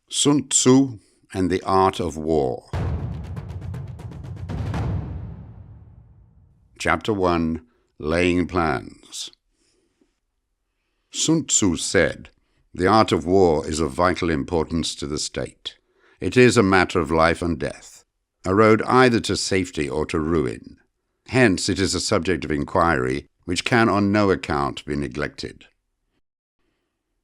Sun Tzu and the Art of War. Chapter 1. Laying Plans. Sun Tzu said, "The art of war is of vital importance to the state. It is a matter of life and death, a road either to safety or to ruin. Hence it is a subject of inquiry which can on no account be neglected."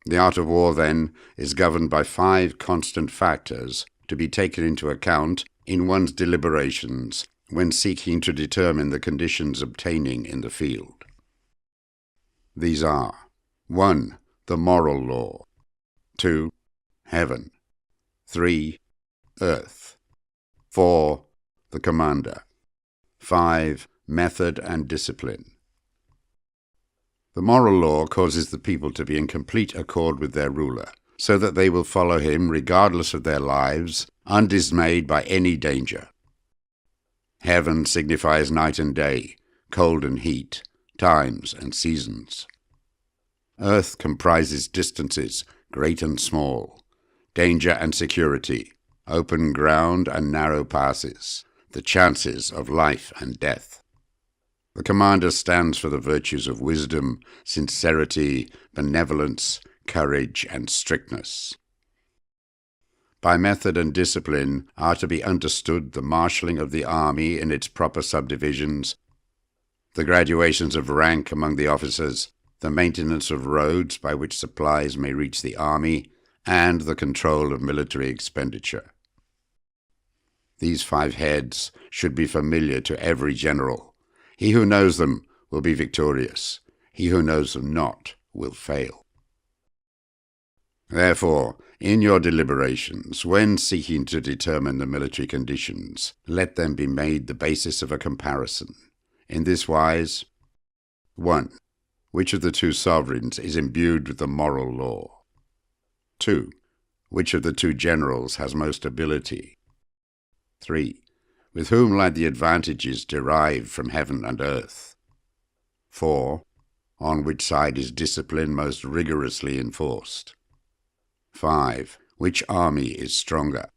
The art of war, then, is governed by 5 constant factors to be taken into account in one's deliberations when seeking to determine the conditions obtaining in the field. These are 1. The moral law. 2. Heaven. 3. Earth. 4. The commander. 5. Method and discipline. The moral law causes the people to be in complete accord with their ruler, so that they will follow him regardless of their lives, undismayed by any danger. Heaven signifies night and day, cold and heat, times and seasons. Earth comprises distances, great and small, danger and security, open ground and narrow passes, the chances of life and death. The commander stands for the virtues of wisdom, sincerity, benevolence, courage, and strictness. By method and discipline are to be understood the marshalling of the army in its proper subdivisions, the graduations of rank among the officers, the maintenance of roads by which supplies may reach the army, and the control of military expenditure. These 5 heads should be familiar to every general. He who knows them will be victorious. He who knows them not will fail. Therefore, in your deliberations, when seeking to determine the military conditions, let them be made the basis of a comparison. In this wise: 1. Which of the 2 sovereigns is imbued with the moral law? 2. Which of the 2 generals has most ability? 3. With whom lie the advantages derived from heaven and earth? 4. On which side is discipline most rigorously enforced? 5. Which army is stronger?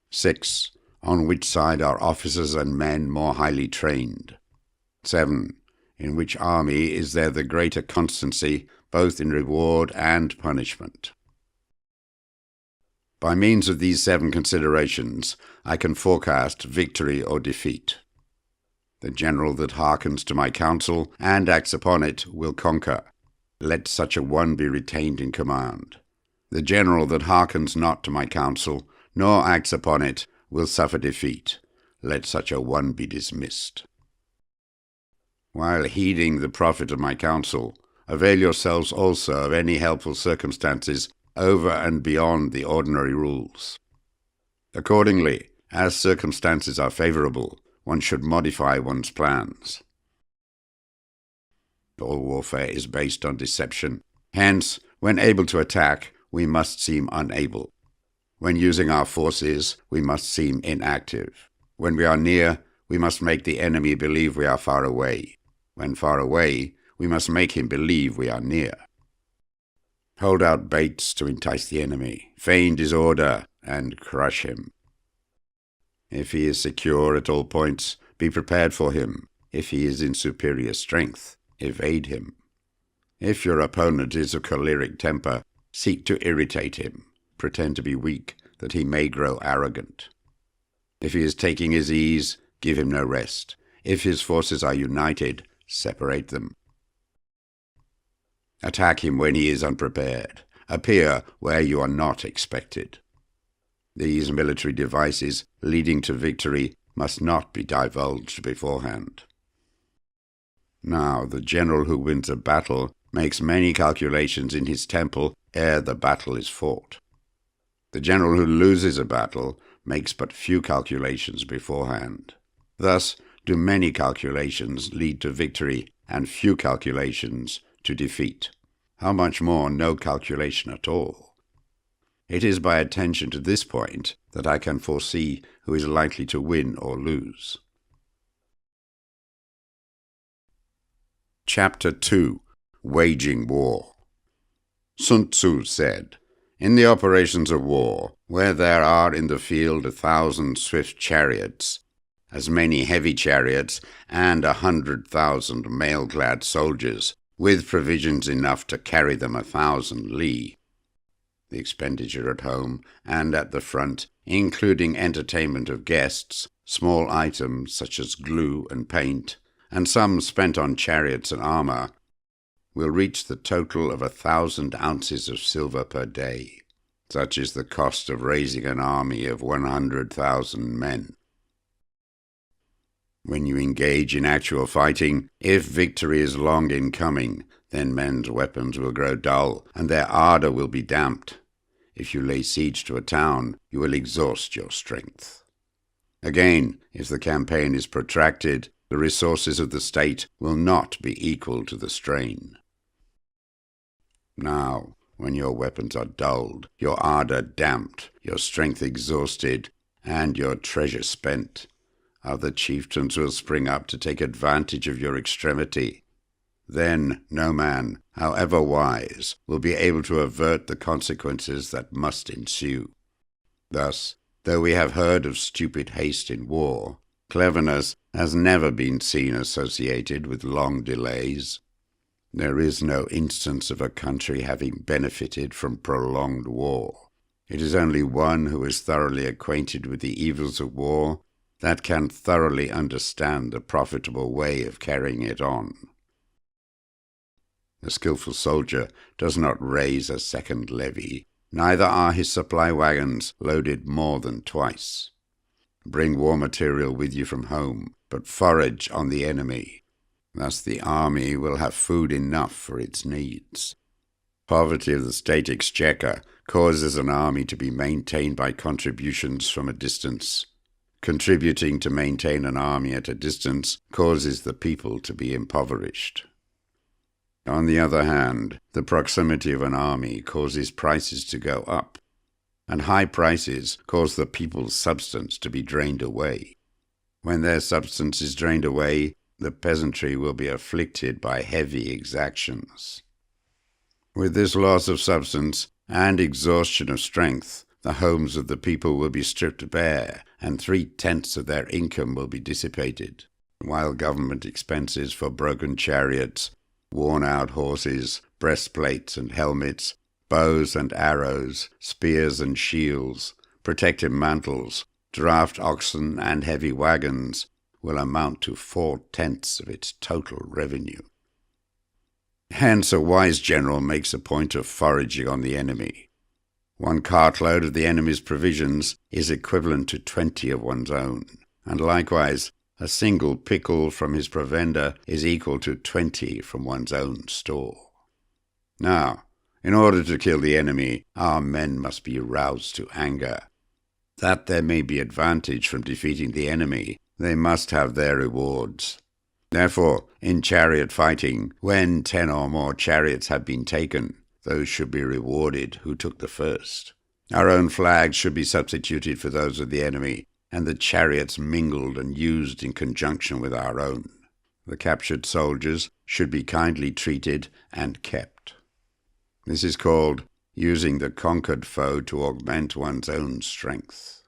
6. On which side are officers and men more highly trained? 7. In which army is there the greater constancy, both in reward and punishment? By means of these 7 considerations, I can forecast victory or defeat. The general that hearkens to my counsel and acts upon it will conquer. Let such a one be retained in command. The general that hearkens not to my counsel, nor acts upon it, will suffer defeat. Let such a one be dismissed. While heeding the profit of my counsel, avail yourselves also of any helpful circumstances over and beyond the ordinary rules. Accordingly, as circumstances are favorable, one should modify one's plans. All warfare is based on deception. Hence, when able to attack, we must seem unable. When using our forces, we must seem inactive. When we are near, we must make the enemy believe we are far away. When far away, we must make him believe we are near. Hold out baits to entice the enemy, feign disorder, and crush him. If he is secure at all points, be prepared for him. If he is in superior strength, evade him. If your opponent is of choleric temper, seek to irritate him. Pretend to be weak, that he may grow arrogant. If he is taking his ease, give him no rest. If his forces are united, separate them. Attack him when he is unprepared. Appear where you are not expected. These military devices leading to victory must not be divulged beforehand. Now, the general who wins a battle makes many calculations in his temple ere the battle is fought. The general who loses a battle makes but few calculations beforehand. Thus do many calculations lead to victory and few calculations to defeat. How much more no calculation at all? It is by attention to this point that I can foresee who is likely to win or lose. Chapter 2. Waging War. Sun Tzu said, In the operations of war, where there are in the field 1,000 swift chariots, as many heavy chariots, and 100,000 mail-clad soldiers, with provisions enough to carry them 1,000 li. The expenditure at home and at the front, including entertainment of guests, small items such as glue and paint, and some spent on chariots and armor, will reach the total of 1,000 ounces of silver per day. Such is the cost of raising an army of 100,000 men. When you engage in actual fighting, if victory is long in coming, then men's weapons will grow dull, and their ardor will be damped. If you lay siege to a town, you will exhaust your strength. Again, if the campaign is protracted, the resources of the state will not be equal to the strain. Now, when your weapons are dulled, your ardor damped, your strength exhausted, and your treasure spent, other chieftains will spring up to take advantage of your extremity. Then no man, however wise, will be able to avert the consequences that must ensue. Thus, though we have heard of stupid haste in war, cleverness has never been seen associated with long delays. There is no instance of a country having benefited from prolonged war. It is only one who is thoroughly acquainted with the evils of war that can thoroughly understand the profitable way of carrying it on. The skillful soldier does not raise a second levy, neither are his supply wagons loaded more than twice. Bring war material with you from home, but forage on the enemy. Thus the army will have food enough for its needs. Poverty of the state exchequer causes an army to be maintained by contributions from a distance. Contributing to maintain an army at a distance causes the people to be impoverished. On the other hand, the proximity of an army causes prices to go up, and high prices cause the people's substance to be drained away. When their substance is drained away, the peasantry will be afflicted by heavy exactions. With this loss of substance and exhaustion of strength, the homes of the people will be stripped bare, and 3/10 of their income will be dissipated, while government expenses for broken chariots, worn-out horses, breastplates and helmets, bows and arrows, spears and shields, protective mantles, draft oxen and heavy wagons will amount to 4/10 of its total revenue. Hence a wise general makes a point of foraging on the enemy. 1 cartload of the enemy's provisions is equivalent to 20 of one's own, and likewise a single pickle from his provender is equal to 20 from one's own store. Now, in order to kill the enemy, our men must be roused to anger. That there may be advantage from defeating the enemy, they must have their rewards. Therefore, in chariot fighting, when 10 or more chariots have been taken, those should be rewarded who took the first. Our own flags should be substituted for those of the enemy, and the chariots mingled and used in conjunction with our own. The captured soldiers should be kindly treated and kept. This is called using the conquered foe to augment one's own strength.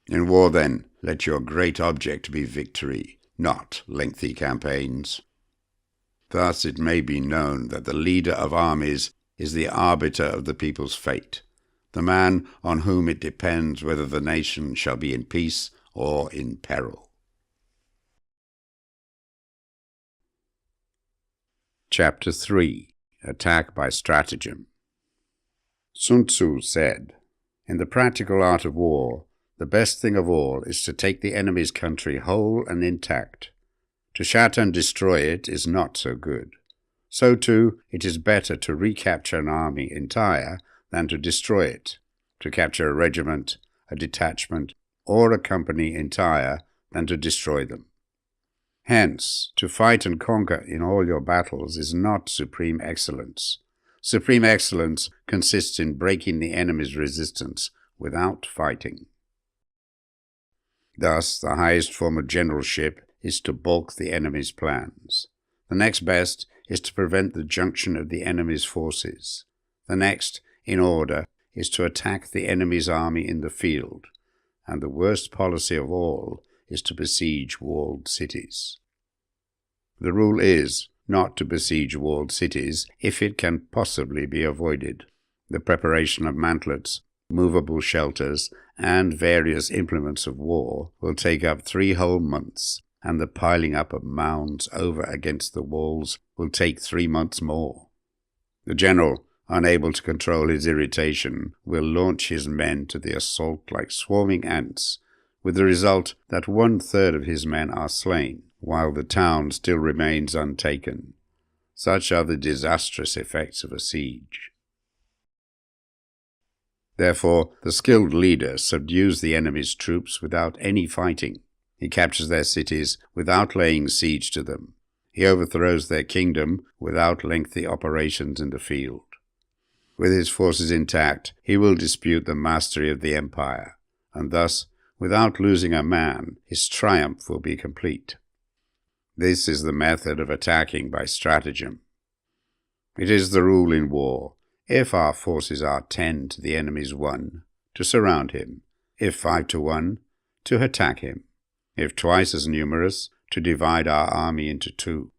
In war, then, let your great object be victory, not lengthy campaigns. Thus it may be known that the leader of armies is the arbiter of the people's fate, the man on whom it depends whether the nation shall be in peace or in peril. Chapter 3. Attack by Stratagem. Sun Tzu said, "In the practical art of war, the best thing of all is to take the enemy's country whole and intact. To shatter and destroy it is not so good. So too, it is better to recapture an army entire than to destroy it, to capture a regiment, a detachment, or a company entire than to destroy them. Hence, to fight and conquer in all your battles is not supreme excellence. Supreme excellence consists in breaking the enemy's resistance without fighting." Thus, the highest form of generalship is to balk the enemy's plans. The next best is to prevent the junction of the enemy's forces. The next, in order, is to attack the enemy's army in the field, and the worst policy of all is to besiege walled cities. The rule is not to besiege walled cities if it can possibly be avoided. The preparation of mantlets, movable shelters, and various implements of war will take up 3 whole months, and the piling up of mounds over against the walls will take 3 months more. The general, unable to control his irritation, will launch his men to the assault like swarming ants, with the result that 1/3 of his men are slain, while the town still remains untaken. Such are the disastrous effects of a siege. Therefore, the skilled leader subdues the enemy's troops without any fighting. He captures their cities without laying siege to them. He overthrows their kingdom without lengthy operations in the field. With his forces intact, he will dispute the mastery of the empire, and thus, without losing a man, his triumph will be complete. This is the method of attacking by stratagem. It is the rule in war, if our forces are 10 to the enemy's 1, to surround him; if 5 to 1, to attack him; if twice as numerous, to divide our army into 2.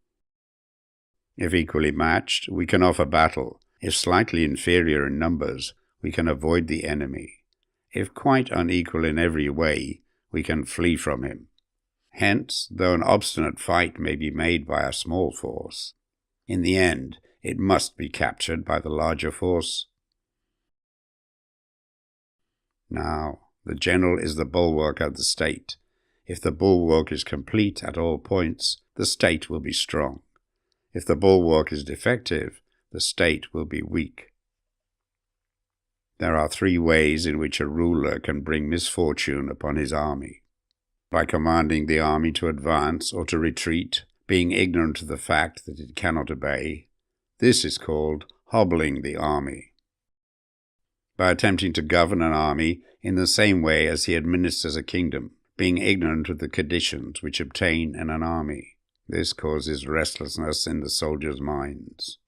If equally matched, we can offer battle. If slightly inferior in numbers, we can avoid the enemy. If quite unequal in every way, we can flee from him. Hence, though an obstinate fight may be made by a small force, in the end it must be captured by the larger force. Now, the general is the bulwark of the state. If the bulwark is complete at all points, the state will be strong. If the bulwark is defective, the state will be weak. There are 3 ways in which a ruler can bring misfortune upon his army: by commanding the army to advance or to retreat, being ignorant of the fact that it cannot obey. This is called hobbling the army. By attempting to govern an army in the same way as he administers a kingdom, being ignorant of the conditions which obtain in an army. This causes restlessness in the soldiers' minds.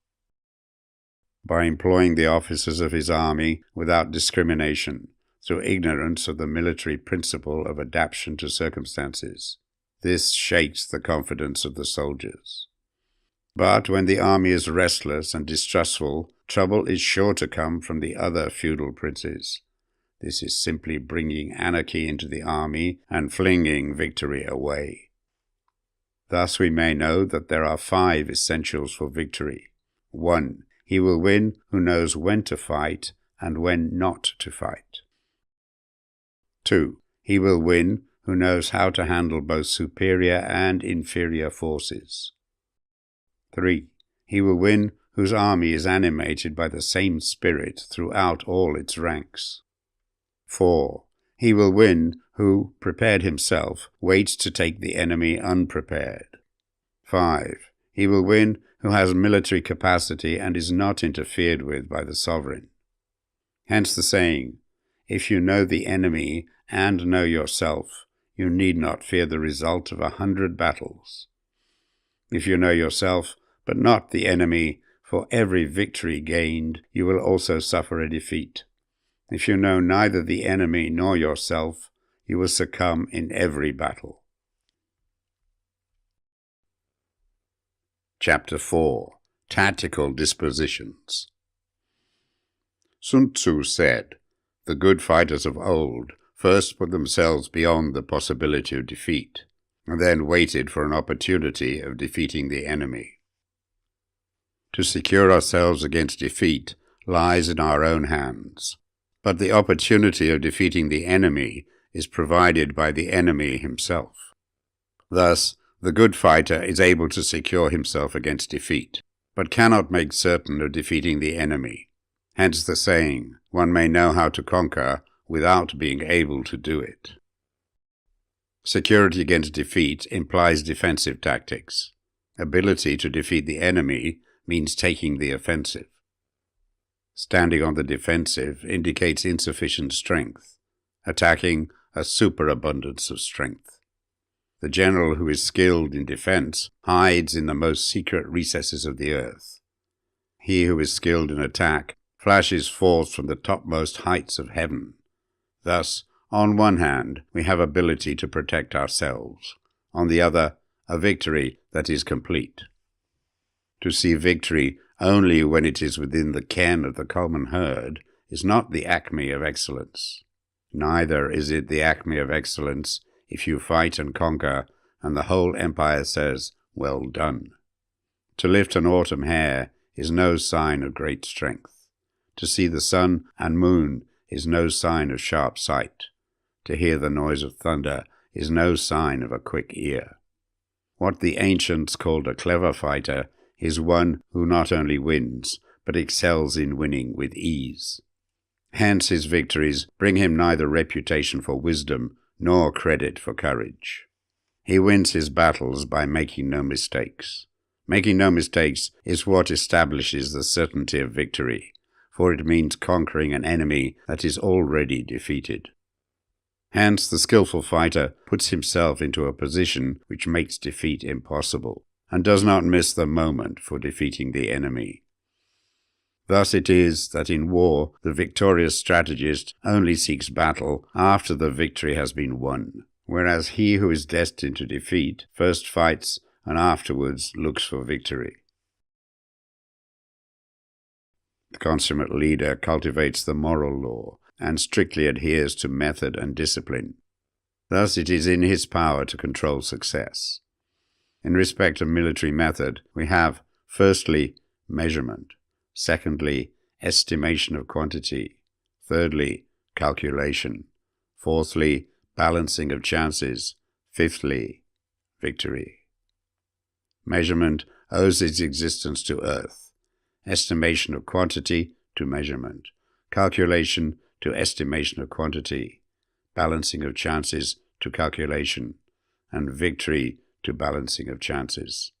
By employing the officers of his army without discrimination, through ignorance of the military principle of adaptation to circumstances. This shakes the confidence of the soldiers. But when the army is restless and distrustful, trouble is sure to come from the other feudal princes. This is simply bringing anarchy into the army and flinging victory away. Thus we may know that there are 5 essentials for victory. 1. He will win who knows when to fight and when not to fight. 2. He will win who knows how to handle both superior and inferior forces. 3. He will win whose army is animated by the same spirit throughout all its ranks. 4. He will win who, prepared himself, waits to take the enemy unprepared. 5. He will win who has military capacity and is not interfered with by the sovereign. Hence the saying, if you know the enemy and know yourself, you need not fear the result of 100 battles. If you know yourself, but not the enemy, for every victory gained, you will also suffer a defeat. If you know neither the enemy nor yourself, you will succumb in every battle. Chapter 4. Tactical Dispositions. Sun Tzu said, "The good fighters of old first put themselves beyond the possibility of defeat, and then waited for an opportunity of defeating the enemy." To secure ourselves against defeat lies in our own hands, but the opportunity of defeating the enemy is provided by the enemy himself. Thus, the good fighter is able to secure himself against defeat, but cannot make certain of defeating the enemy. Hence the saying, one may know how to conquer without being able to do it. Security against defeat implies defensive tactics. Ability to defeat the enemy means taking the offensive. Standing on the defensive indicates insufficient strength, attacking a superabundance of strength. The general who is skilled in defense hides in the most secret recesses of the earth. He who is skilled in attack flashes forth from the topmost heights of heaven. Thus, on one hand, we have ability to protect ourselves. On the other, a victory that is complete. To see victory only when it is within the ken of the common herd is not the acme of excellence. Neither is it the acme of excellence if you fight and conquer, and the whole empire says, "Well done." To lift an autumn hare is no sign of great strength. To see the sun and moon is no sign of sharp sight. To hear the noise of thunder is no sign of a quick ear. What the ancients called a clever fighter is one who not only wins, but excels in winning with ease. Hence his victories bring him neither reputation for wisdom nor credit for courage. He wins his battles by making no mistakes. Making no mistakes is what establishes the certainty of victory, for it means conquering an enemy that is already defeated. Hence the skillful fighter puts himself into a position which makes defeat impossible, and does not miss the moment for defeating the enemy. Thus it is that in war the victorious strategist only seeks battle after the victory has been won, whereas he who is destined to defeat first fights and afterwards looks for victory. The consummate leader cultivates the moral law and strictly adheres to method and discipline. Thus it is in his power to control success. In respect of military method, we have, firstly, measurement, secondly, estimation of quantity, thirdly, calculation, fourthly, balancing of chances, fifthly, victory. Measurement owes its existence to earth, estimation of quantity to measurement, calculation to estimation of quantity, balancing of chances to calculation, and victory to balancing of chances.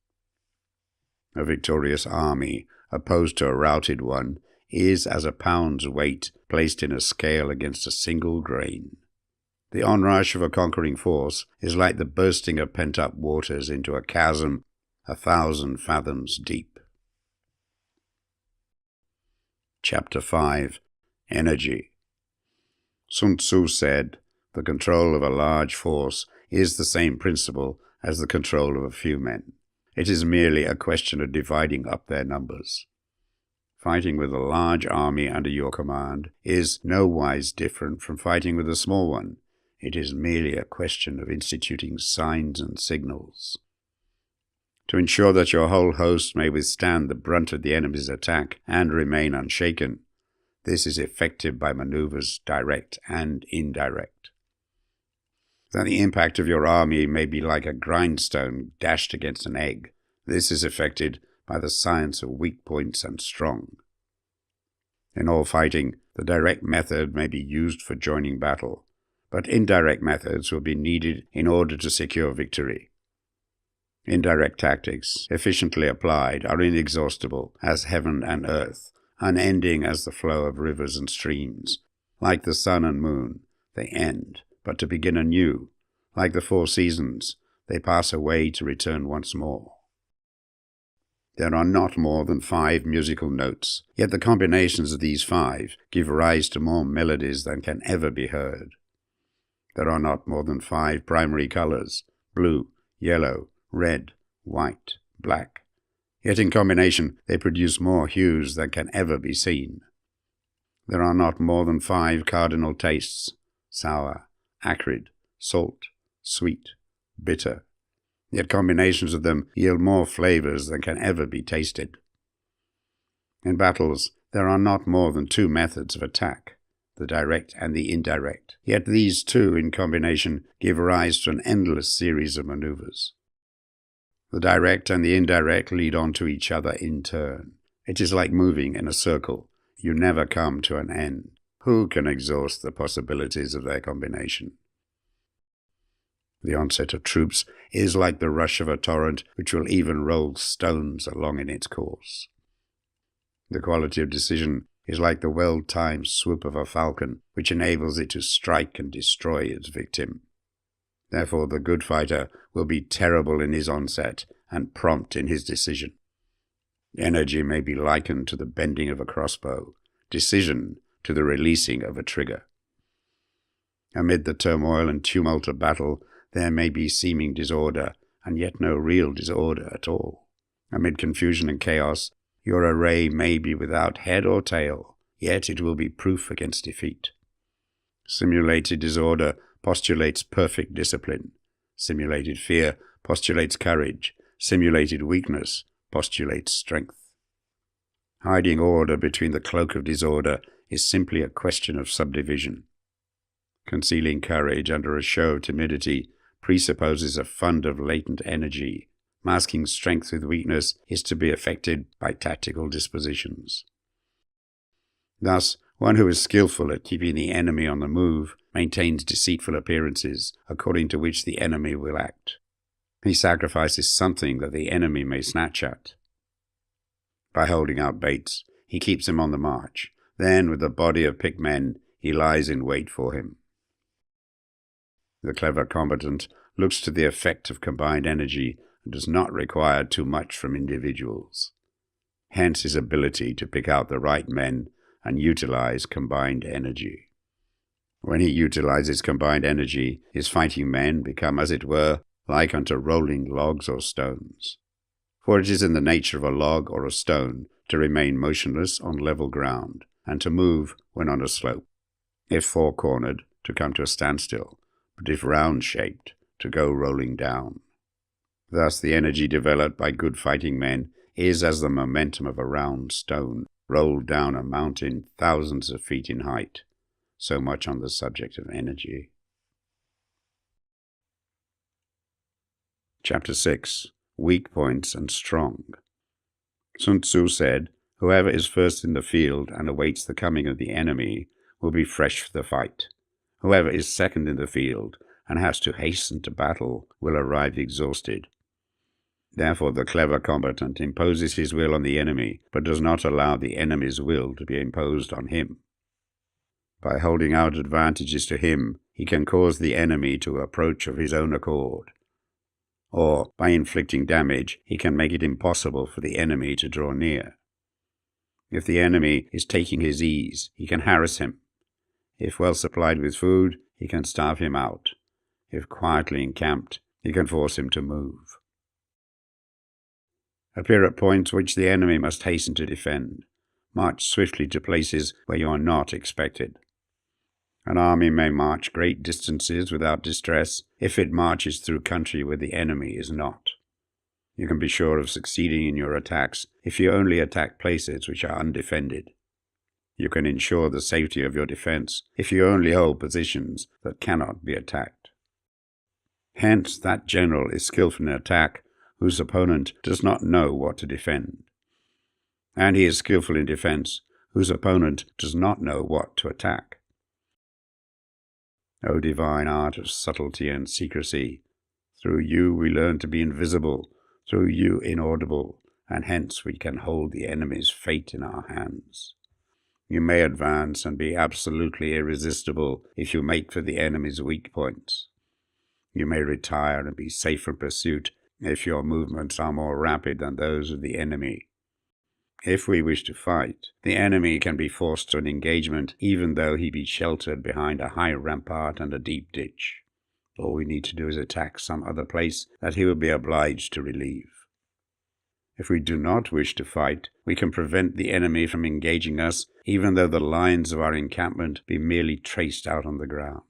A victorious army, opposed to a routed one, is as a pound's weight placed in a scale against a single grain. The onrush of a conquering force is like the bursting of pent-up waters into a chasm 1,000 fathoms deep. Chapter 5. Energy. Sun Tzu said, "The control of a large force is the same principle as the control of a few men. It is merely a question of dividing up their numbers." Fighting with a large army under your command is nowise different from fighting with a small one. It is merely a question of instituting signs and signals. To ensure that your whole host may withstand the brunt of the enemy's attack and remain unshaken, this is effected by maneuvers direct and indirect. That the impact of your army may be like a grindstone dashed against an egg, this is effected by the science of weak points and strong. In all fighting, the direct method may be used for joining battle, but indirect methods will be needed in order to secure victory. Indirect tactics, efficiently applied, are inexhaustible as heaven and earth, unending as the flow of rivers and streams. Like the sun and moon, they end, but to begin anew. Like the 4 seasons, they pass away to return once more. There are not more than 5 musical notes, yet the combinations of these 5 give rise to more melodies than can ever be heard. There are not more than 5 primary colors, blue, yellow, red, white, black. Yet in combination they produce more hues than can ever be seen. There are not more than 5 cardinal tastes, sour, acrid, salt, sweet, bitter. Yet combinations of them yield more flavors than can ever be tasted. In battles, there are not more than 2 methods of attack, the direct and the indirect. Yet these 2 in combination give rise to an endless series of maneuvers. The direct and the indirect lead on to each other in turn. It is like moving in a circle. You never come to an end. Who can exhaust the possibilities of their combination? The onset of troops is like the rush of a torrent which will even roll stones along in its course. The quality of decision is like the well-timed swoop of a falcon which enables it to strike and destroy its victim. Therefore the good fighter will be terrible in his onset and prompt in his decision. Energy may be likened to the bending of a crossbow. decision to the releasing of a trigger. Amid the turmoil and tumult of battle, there may be seeming disorder, and yet no real disorder at all. Amid confusion and chaos, your array may be without head or tail, yet it will be proof against defeat. Simulated disorder postulates perfect discipline. Simulated fear postulates courage. Simulated weakness postulates strength. Hiding order between the cloak of disorder is simply a question of subdivision. Concealing courage under a show of timidity presupposes a fund of latent energy. Masking strength with weakness is to be effected by tactical dispositions. Thus, one who is skillful at keeping the enemy on the move maintains deceitful appearances according to which the enemy will act. He sacrifices something that the enemy may snatch at. By holding out baits, he keeps him on the march. Then, with a body of picked men, he lies in wait for him. The clever combatant looks to the effect of combined energy and does not require too much from individuals. Hence his ability to pick out the right men and utilize combined energy. When he utilizes combined energy, his fighting men become, as it were, like unto rolling logs or stones. For it is in the nature of a log or a stone to remain motionless on level ground, and to move when on a slope. If four-cornered, to come to a standstill, but if round-shaped, to go rolling down. Thus the energy developed by good fighting men is as the momentum of a round stone rolled down a mountain thousands of feet in height. So much on the subject of energy. Chapter 6. Weak Points and Strong. Sun Tzu said, "Whoever is first in the field and awaits the coming of the enemy will be fresh for the fight. Whoever is second in the field and has to hasten to battle will arrive exhausted." Therefore the clever combatant imposes his will on the enemy, but does not allow the enemy's will to be imposed on him. By holding out advantages to him, he can cause the enemy to approach of his own accord. Or, by inflicting damage, he can make it impossible for the enemy to draw near. If the enemy is taking his ease, he can harass him. If well supplied with food, he can starve him out. If quietly encamped, he can force him to move. Appear at points which the enemy must hasten to defend. March swiftly to places where you are not expected. An army may march great distances without distress if it marches through country where the enemy is not. You can be sure of succeeding in your attacks if you only attack places which are undefended. You can ensure the safety of your defense if you only hold positions that cannot be attacked. Hence, that general is skillful in attack whose opponent does not know what to defend. And he is skillful in defense whose opponent does not know what to attack. O divine art of subtlety and secrecy, through you we learn to be invisible, through you inaudible, and hence we can hold the enemy's fate in our hands. You may advance and be absolutely irresistible if you make for the enemy's weak points. You may retire and be safe from pursuit if your movements are more rapid than those of the enemy. If we wish to fight, the enemy can be forced to an engagement even though he be sheltered behind a high rampart and a deep ditch. All we need to do is attack some other place that he will be obliged to relieve. If we do not wish to fight, we can prevent the enemy from engaging us even though the lines of our encampment be merely traced out on the ground.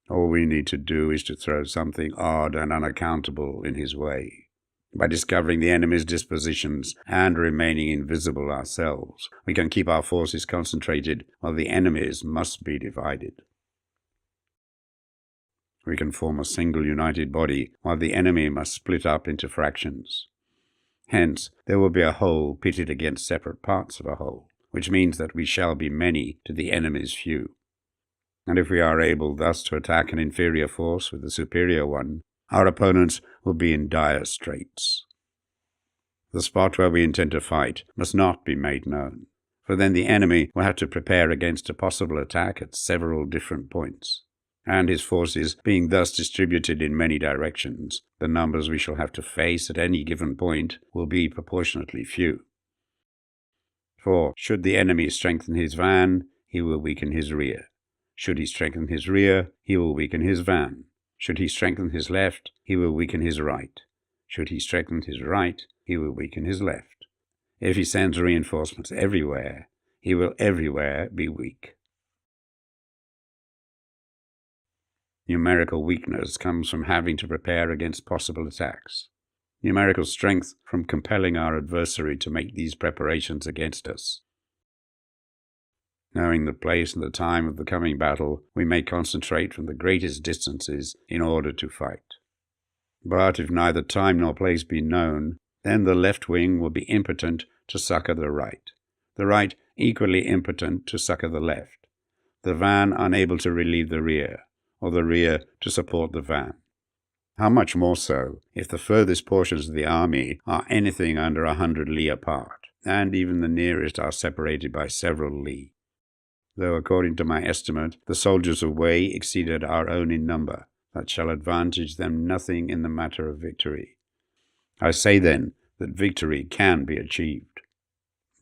All we need to do is to throw something odd and unaccountable in his way. By discovering the enemy's dispositions and remaining invisible ourselves, we can keep our forces concentrated while the enemy's must be divided. We can form a single united body while the enemy must split up into fractions. Hence, there will be a whole pitted against separate parts of a whole, which means that we shall be many to the enemy's few. And if we are able thus to attack an inferior force with a superior one, our opponents will be in dire straits. The spot where we intend to fight must not be made known, for then the enemy will have to prepare against a possible attack at several different points, and his forces being thus distributed in many directions, the numbers we shall have to face at any given point will be proportionately few. For should the enemy strengthen his van, he will weaken his rear. Should he strengthen his rear, he will weaken his van. Should he strengthen his left, he will weaken his right. Should he strengthen his right, he will weaken his left. If he sends reinforcements everywhere, he will everywhere be weak. Numerical weakness comes from having to prepare against possible attacks. Numerical strength from compelling our adversary to make these preparations against us. Knowing the place and the time of the coming battle, we may concentrate from the greatest distances in order to fight. But if neither time nor place be known, then the left wing will be impotent to succor the right equally impotent to succor the left, the van unable to relieve the rear, or the rear to support the van. How much more so if the furthest portions of the army are anything under 100 li apart, and even the nearest are separated by several li. Though according to my estimate the soldiers of Wei exceeded our own in number, that shall advantage them nothing in the matter of victory. I say then that victory can be achieved.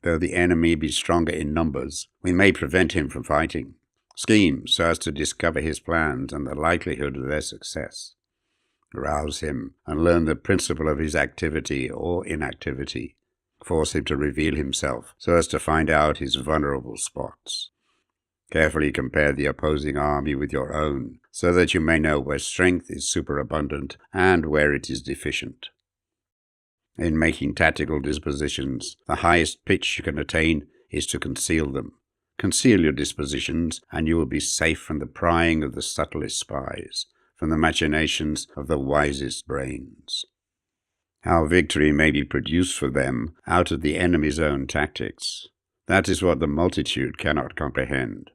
Though the enemy be stronger in numbers, we may prevent him from fighting. Scheme so as to discover his plans and the likelihood of their success. Rouse him and learn the principle of his activity or inactivity. Force him to reveal himself so as to find out his vulnerable spots. Carefully compare the opposing army with your own, so that you may know where strength is superabundant and where it is deficient. In making tactical dispositions, the highest pitch you can attain is to conceal them. Conceal your dispositions, and you will be safe from the prying of the subtlest spies, from the machinations of the wisest brains. How victory may be produced for them out of the enemy's own tactics, that is what the multitude cannot comprehend.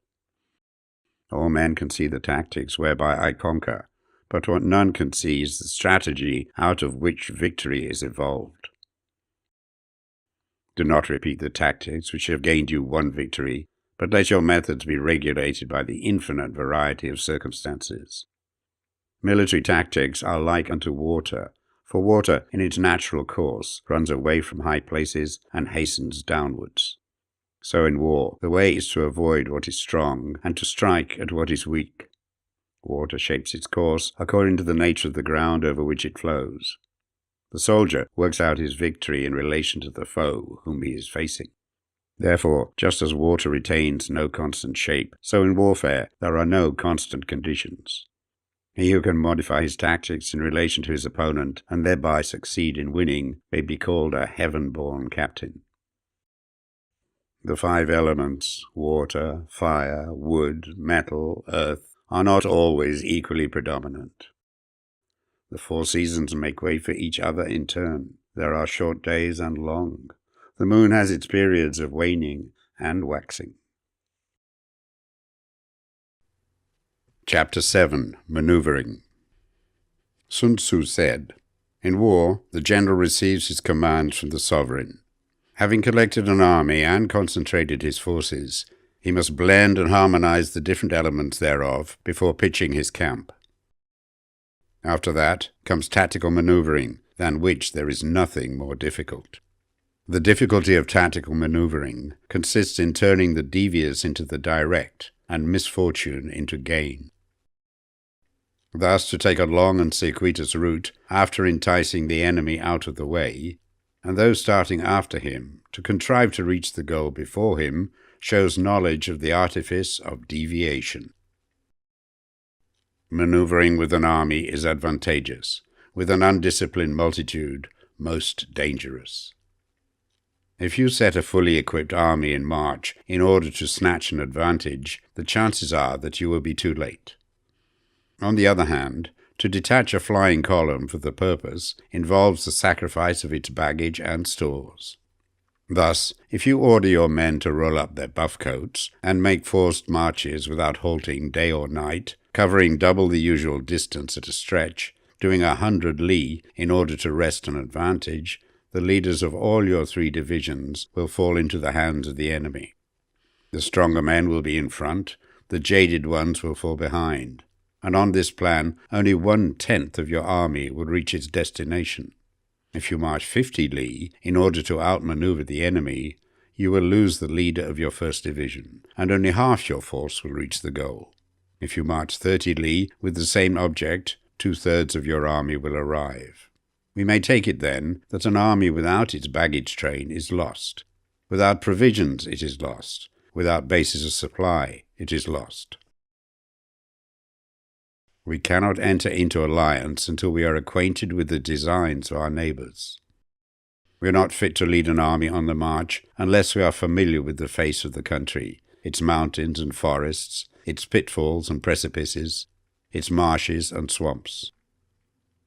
All men can see the tactics whereby I conquer, but what none can see is the strategy out of which victory is evolved. Do not repeat the tactics which have gained you one victory, but let your methods be regulated by the infinite variety of circumstances. Military tactics are like unto water, for water in its natural course runs away from high places and hastens downwards. So in war, the way is to avoid what is strong and to strike at what is weak. Water shapes its course according to the nature of the ground over which it flows. The soldier works out his victory in relation to the foe whom he is facing. Therefore, just as water retains no constant shape, so in warfare there are no constant conditions. He who can modify his tactics in relation to his opponent and thereby succeed in winning may be called a heaven-born captain. The 5 elements, water, fire, wood, metal, earth, are not always equally predominant. The 4 seasons make way for each other in turn. There are short days and long. The moon has its periods of waning and waxing. Chapter 7. Maneuvering. Sun Tzu said, "In war, the general receives his commands from the sovereign. Having collected an army and concentrated his forces, he must blend and harmonize the different elements thereof before pitching his camp. After that comes tactical maneuvering, than which there is nothing more difficult. The difficulty of tactical maneuvering consists in turning the devious into the direct, and misfortune into gain. Thus, to take a long and circuitous route after enticing the enemy out of the way, and those starting after him to contrive to reach the goal before him, shows knowledge of the artifice of deviation. Maneuvering with an army is advantageous, with an undisciplined multitude most dangerous. If you set a fully equipped army in march in order to snatch an advantage, the chances are that you will be too late. On the other hand, to detach a flying column for the purpose involves the sacrifice of its baggage and stores. Thus, if you order your men to roll up their buff coats and make forced marches without halting day or night, covering double the usual distance at a stretch, doing 100 li in order to wrest an advantage, the leaders of all your 3 divisions will fall into the hands of the enemy. The stronger men will be in front, the jaded ones will fall behind, and on this plan only 1/10 of your army will reach its destination. If you march 50 li in order to outmaneuver the enemy, you will lose the leader of your 1st Division, and only half your force will reach the goal. If you march 30 li with the same object, 2/3 of your army will arrive. We may take it, then, that an army without its baggage train is lost. Without provisions, it is lost. Without bases of supply, it is lost. We cannot enter into alliance until we are acquainted with the designs of our neighbours. We are not fit to lead an army on the march unless we are familiar with the face of the country, its mountains and forests, its pitfalls and precipices, its marshes and swamps.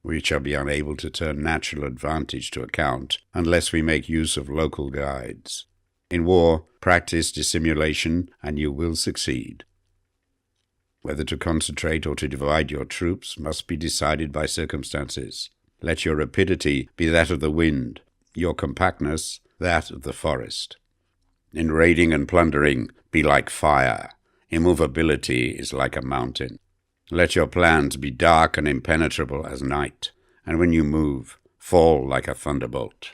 We shall be unable to turn natural advantage to account unless we make use of local guides. In war, practice dissimulation, and you will succeed. Whether to concentrate or to divide your troops must be decided by circumstances. Let your rapidity be that of the wind, your compactness that of the forest. In raiding and plundering, be like fire. Immovability is like a mountain. Let your plans be dark and impenetrable as night, and when you move, fall like a thunderbolt.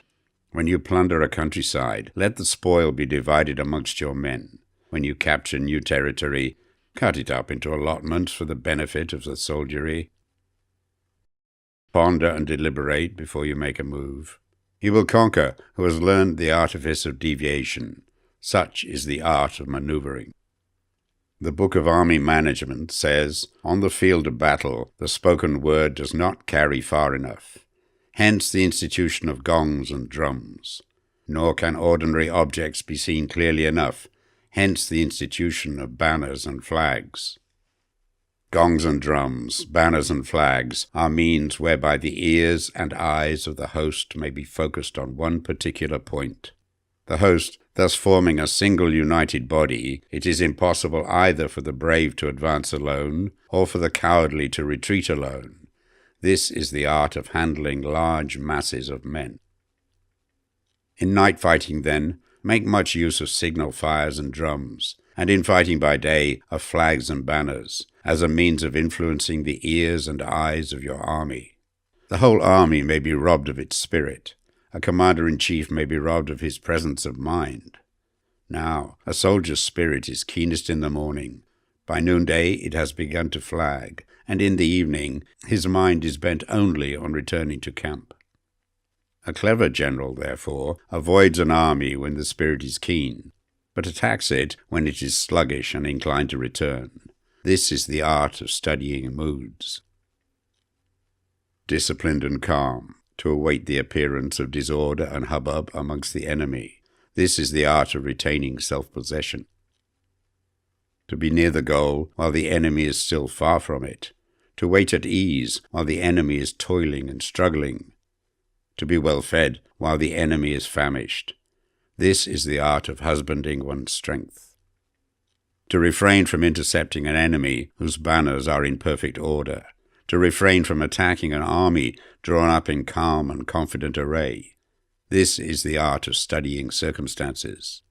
When you plunder a countryside, let the spoil be divided amongst your men. When you capture new territory, cut it up into allotments for the benefit of the soldiery. Ponder and deliberate before you make a move. He will conquer who has learned the artifice of deviation. Such is the art of maneuvering. The Book of Army Management says, on the field of battle, the spoken word does not carry far enough. Hence the institution of gongs and drums. Nor can ordinary objects be seen clearly enough. Hence the institution of banners and flags. Gongs and drums, banners and flags are means whereby the ears and eyes of the host may be focused on one particular point. The host thus forming a single united body, it is impossible either for the brave to advance alone or for the cowardly to retreat alone. This is the art of handling large masses of men. In night fighting, then, make much use of signal fires and drums, and in fighting by day of flags and banners, as a means of influencing the ears and eyes of your army. The whole army may be robbed of its spirit. A commander-in-chief may be robbed of his presence of mind. Now, a soldier's spirit is keenest in the morning. By noonday it has begun to flag, and in the evening his mind is bent only on returning to camp. A clever general, therefore, avoids an army when the spirit is keen, but attacks it when it is sluggish and inclined to return. This is the art of studying moods. Disciplined and calm, to await the appearance of disorder and hubbub amongst the enemy. This is the art of retaining self-possession. To be near the goal while the enemy is still far from it. To wait at ease while the enemy is toiling and struggling. To be well fed while the enemy is famished. This is the art of husbanding one's strength. To refrain from intercepting an enemy whose banners are in perfect order. To refrain from attacking an army drawn up in calm and confident array. This is the art of studying circumstances.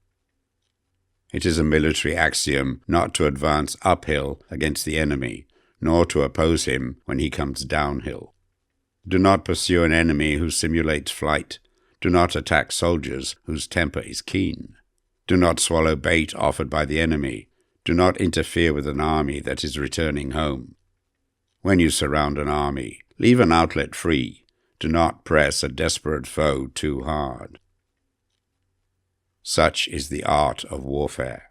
It is a military axiom not to advance uphill against the enemy, nor to oppose him when he comes downhill. Do not pursue an enemy who simulates flight. Do not attack soldiers whose temper is keen. Do not swallow bait offered by the enemy. Do not interfere with an army that is returning home. When you surround an army, leave an outlet free. Do not press a desperate foe too hard. Such is the art of warfare.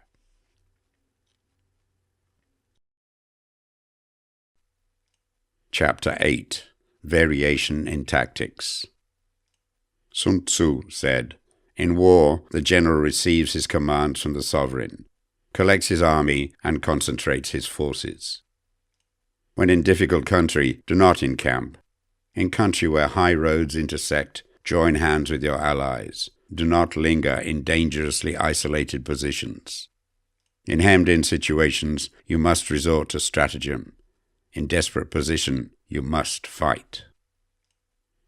Chapter 8. Variation in Tactics. Sun Tzu said, in war, the general receives his commands from the sovereign, collects his army, and concentrates his forces. When in difficult country, do not encamp. In country where high roads intersect, join hands with your allies. Do not linger in dangerously isolated positions. In hemmed-in situations, you must resort to stratagem. In desperate position, you must fight.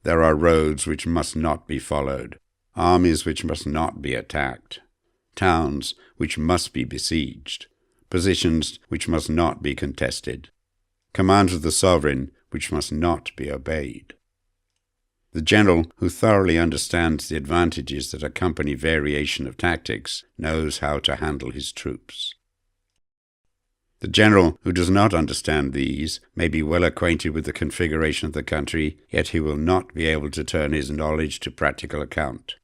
There are roads which must not be followed, armies which must not be attacked, towns which must be besieged, positions which must not be contested, commands of the sovereign which must not be obeyed. The general who thoroughly understands the advantages that accompany variation of tactics knows how to handle his troops. The general who does not understand these may be well acquainted with the configuration of the country, yet he will not be able to turn his knowledge to practical account.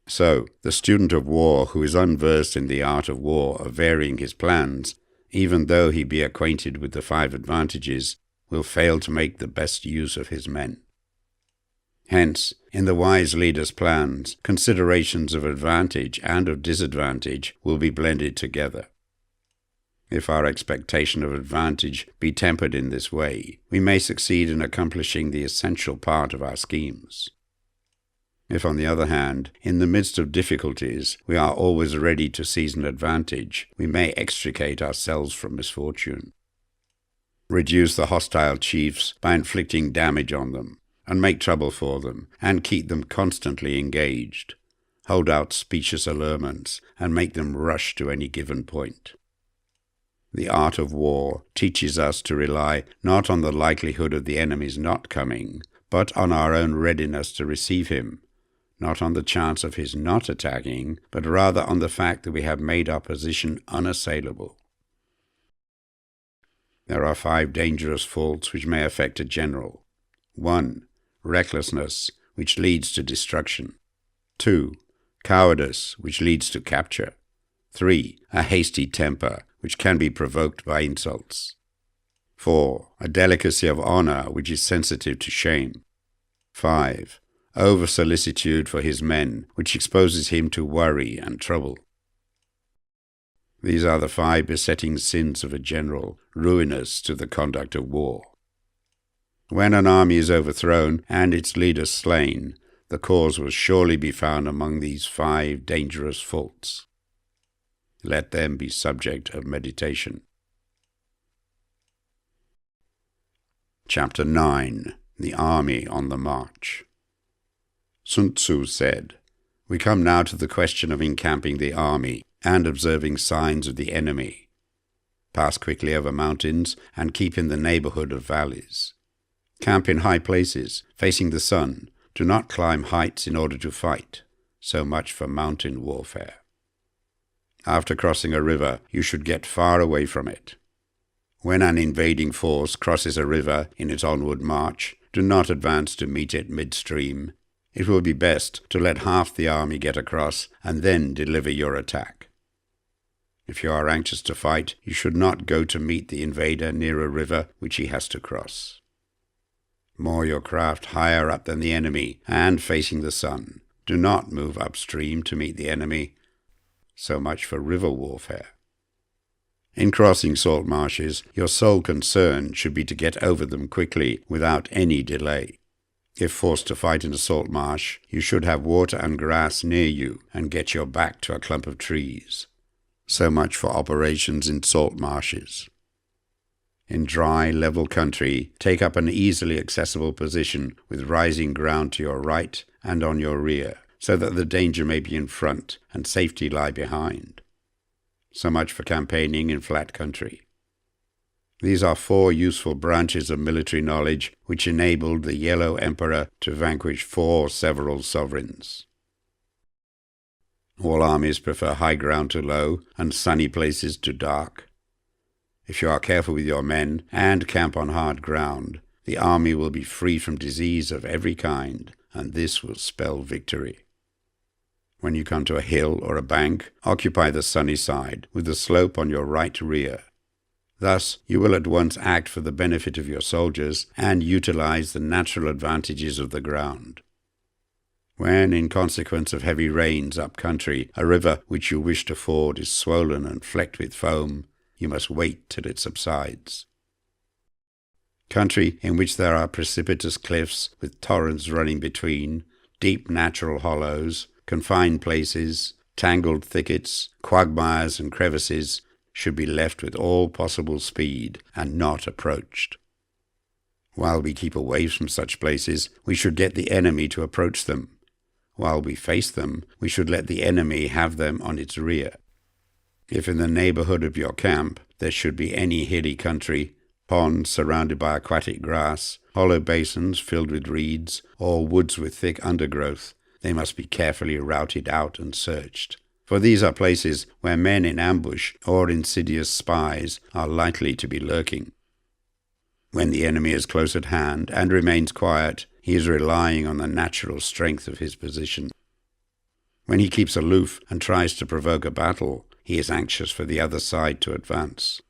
So, the student of war who is unversed in the art of war of varying his plans, even though he be acquainted with the 5 advantages, will fail to make the best use of his men. Hence, in the wise leader's plans, considerations of advantage and of disadvantage will be blended together. If our expectation of advantage be tempered in this way, we may succeed in accomplishing the essential part of our schemes. If, on the other hand, in the midst of difficulties, we are always ready to seize an advantage, we may extricate ourselves from misfortune. Reduce the hostile chiefs by inflicting damage on them, and make trouble for them, and keep them constantly engaged. Hold out specious allurements, and make them rush to any given point. The art of war teaches us to rely not on the likelihood of the enemy's not coming, but on our own readiness to receive him, not on the chance of his not attacking, but rather on the fact that we have made our position unassailable. There are 5 dangerous faults which may affect a general. 1. Recklessness, which leads to destruction. 2. Cowardice, which leads to capture. 3. A hasty temper, which can be provoked by insults. 4. A delicacy of honor, which is sensitive to shame. 5. Over-solicitude for his men, which exposes him to worry and trouble. These are the 5 besetting sins of a general, ruinous to the conduct of war. When an army is overthrown and its leader slain, the cause will surely be found among these 5 dangerous faults. Let them be subject of meditation. Chapter 9. The Army on the March. Sun Tzu said, "We come now to the question of encamping the army and observing signs of the enemy. Pass quickly over mountains and keep in the neighborhood of valleys. Camp in high places, facing the sun. Do not climb heights in order to fight. So much for mountain warfare. After crossing a river, you should get far away from it. When an invading force crosses a river in its onward march, do not advance to meet it midstream. It will be best to let half the army get across and then deliver your attack. If you are anxious to fight, you should not go to meet the invader near a river which he has to cross. Moor your craft higher up than the enemy and facing the sun. Do not move upstream to meet the enemy. So much for river warfare. In crossing salt marshes, your sole concern should be to get over them quickly without any delay. If forced to fight in a salt marsh, you should have water and grass near you and get your back to a clump of trees. So much for operations in salt marshes. In dry, level country, take up an easily accessible position with rising ground to your right and on your rear, so that the danger may be in front and safety lie behind. So much for campaigning in flat country. These are 4 useful branches of military knowledge which enabled the Yellow Emperor to vanquish 4 several sovereigns. All armies prefer high ground to low and sunny places to dark. If you are careful with your men and camp on hard ground, the army will be free from disease of every kind, and this will spell victory. When you come to a hill or a bank, occupy the sunny side, with the slope on your right rear. Thus, you will at once act for the benefit of your soldiers and utilize the natural advantages of the ground. When, in consequence of heavy rains up country, a river which you wish to ford is swollen and flecked with foam, you must wait till it subsides. Country in which there are precipitous cliffs with torrents running between, deep natural hollows, confined places, tangled thickets, quagmires and crevices should be left with all possible speed and not approached. While we keep away from such places, we should get the enemy to approach them. While we face them, we should let the enemy have them on its rear. If in the neighborhood of your camp there should be any hilly country, Ponds surrounded by aquatic grass, hollow basins filled with reeds, or woods with thick undergrowth, they must be carefully routed out and searched. For these are places where men in ambush or insidious spies are likely to be lurking. When the enemy is close at hand and remains quiet, he is relying on the natural strength of his position. When he keeps aloof and tries to provoke a battle, he is anxious for the other side to advance.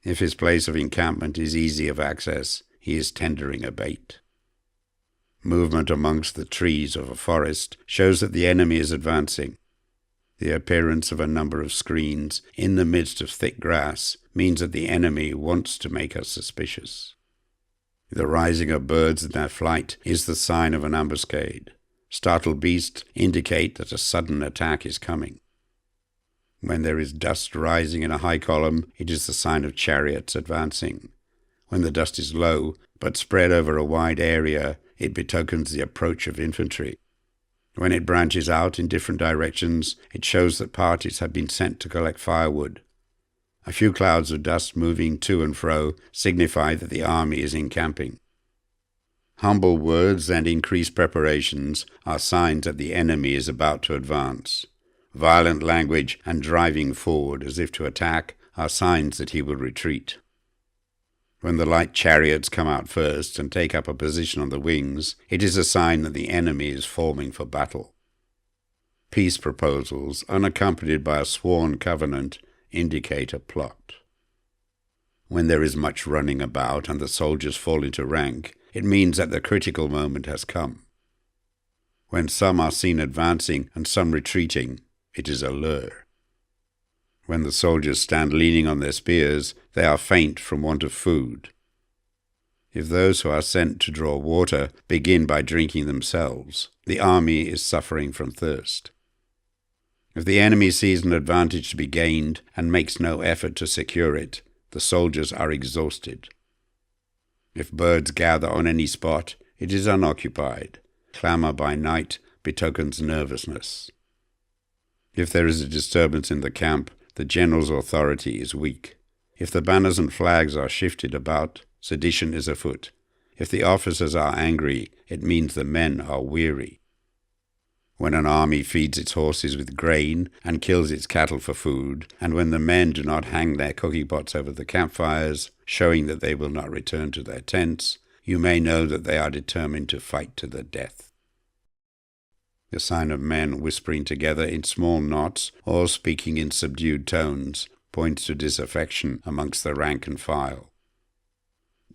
If his place of encampment is easy of access, he is tendering a bait. Movement amongst the trees of a forest shows that the enemy is advancing. The appearance of a number of screens in the midst of thick grass means that the enemy wants to make us suspicious. The rising of birds in their flight is the sign of an ambuscade. Startled beasts indicate that a sudden attack is coming. When there is dust rising in a high column, it is the sign of chariots advancing. When the dust is low, but spread over a wide area, it betokens the approach of infantry. When it branches out in different directions, it shows that parties have been sent to collect firewood. A few clouds of dust moving to and fro signify that the army is encamping. Humble words and increased preparations are signs that the enemy is about to advance. Violent language and driving forward as if to attack are signs that he will retreat. When the light chariots come out first and take up a position on the wings, it is a sign that the enemy is forming for battle. Peace proposals, unaccompanied by a sworn covenant, indicate a plot. When there is much running about and the soldiers fall into rank, it means that the critical moment has come. When some are seen advancing and some retreating, it is a lure. When the soldiers stand leaning on their spears, they are faint from want of food. If those who are sent to draw water begin by drinking themselves, the army is suffering from thirst. If the enemy sees an advantage to be gained and makes no effort to secure it, the soldiers are exhausted. If birds gather on any spot, it is unoccupied. Clamour by night betokens nervousness. If there is a disturbance in the camp, the general's authority is weak. If the banners and flags are shifted about, sedition is afoot. If the officers are angry, it means the men are weary. When an army feeds its horses with grain and kills its cattle for food, and when the men do not hang their cooking pots over the campfires, showing that they will not return to their tents, you may know that they are determined to fight to the death. The sign of men whispering together in small knots or speaking in subdued tones points to disaffection amongst the rank and file.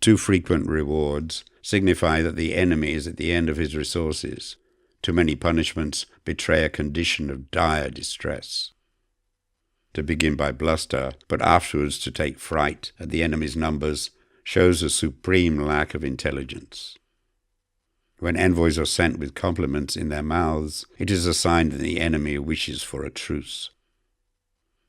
Too frequent rewards signify that the enemy is at the end of his resources. Too many punishments betray a condition of dire distress. To begin by bluster, but afterwards to take fright at the enemy's numbers, shows a supreme lack of intelligence. When envoys are sent with compliments in their mouths, it is a sign that the enemy wishes for a truce.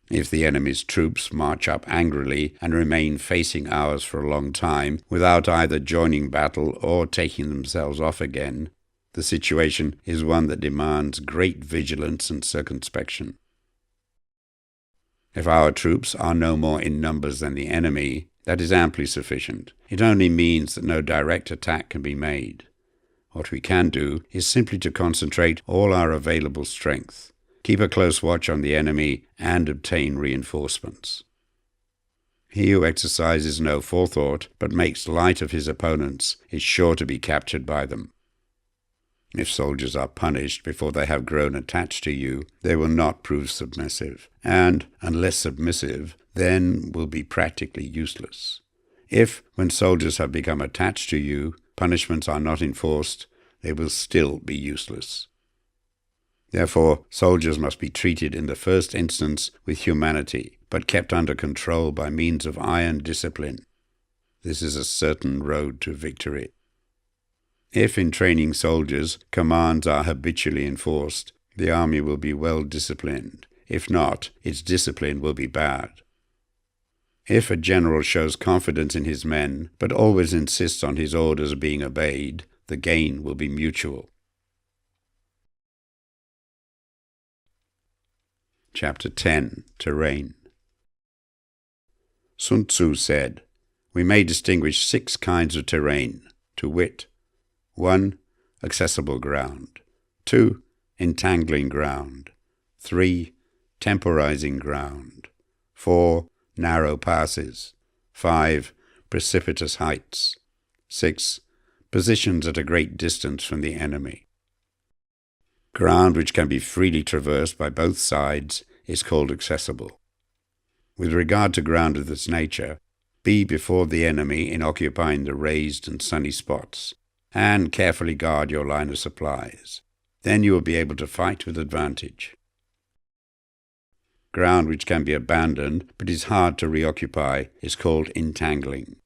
If the enemy's troops march up angrily and remain facing ours for a long time without either joining battle or taking themselves off again, the situation is one that demands great vigilance and circumspection. If our troops are no more in numbers than the enemy, that is amply sufficient. It only means that no direct attack can be made. What we can do is simply to concentrate all our available strength, keep a close watch on the enemy, and obtain reinforcements. He who exercises no forethought but makes light of his opponents is sure to be captured by them. If soldiers are punished before they have grown attached to you, they will not prove submissive, and, unless submissive, then will be practically useless. If, when soldiers have become attached to you, punishments are not enforced, they will still be useless. Therefore, soldiers must be treated in the first instance with humanity, but kept under control by means of iron discipline. This is a certain road to victory. If in training soldiers, commands are habitually enforced, the army will be well disciplined. If not, its discipline will be bad. If a general shows confidence in his men, but always insists on his orders being obeyed, the gain will be mutual. Chapter 10. Terrain. Sun Tzu said, We may distinguish 6 kinds of terrain, to wit: 1. Accessible ground. 2. Entangling ground. 3. Temporizing ground. 4. Narrow passes. 5. Precipitous heights. 6. Positions at a great distance from the enemy. Ground which can be freely traversed by both sides is called accessible. With regard to ground of this nature, be before the enemy in occupying the raised and sunny spots, and carefully guard your line of supplies. Then you will be able to fight with advantage. Ground which can be abandoned but is hard to reoccupy is called entangling.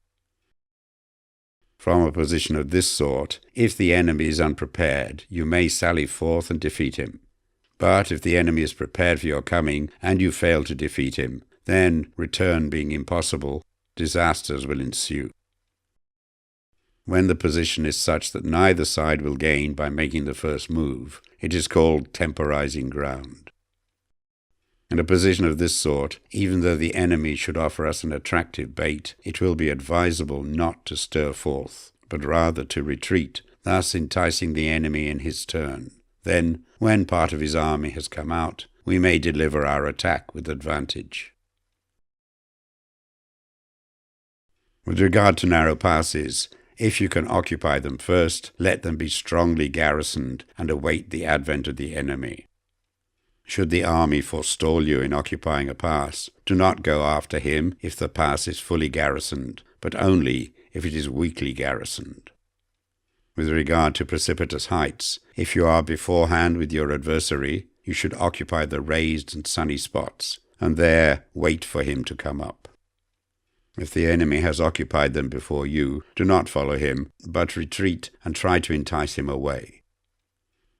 From a position of this sort, if the enemy is unprepared, you may sally forth and defeat him. But if the enemy is prepared for your coming, and you fail to defeat him, then, return being impossible, disasters will ensue. When the position is such that neither side will gain by making the first move, it is called temporizing ground. In a position of this sort, even though the enemy should offer us an attractive bait, it will be advisable not to stir forth, but rather to retreat, thus enticing the enemy in his turn. Then, when part of his army has come out, we may deliver our attack with advantage. With regard to narrow passes, if you can occupy them first, let them be strongly garrisoned and await the advent of the enemy. Should the army forestall you in occupying a pass, do not go after him if the pass is fully garrisoned, but only if it is weakly garrisoned. With regard to precipitous heights, if you are beforehand with your adversary, you should occupy the raised and sunny spots, and there wait for him to come up. If the enemy has occupied them before you, do not follow him, but retreat and try to entice him away.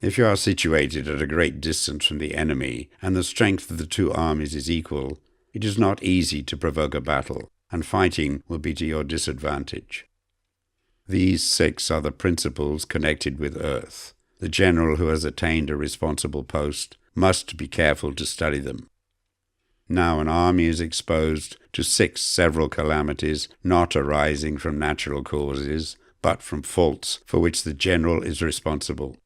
If you are situated at a great distance from the enemy, and the strength of the 2 armies is equal, it is not easy to provoke a battle, and fighting will be to your disadvantage. These 6 are the principles connected with earth. The general who has attained a responsible post must be careful to study them. Now an army is exposed to 6 several calamities not arising from natural causes, but from faults for which the general is responsible.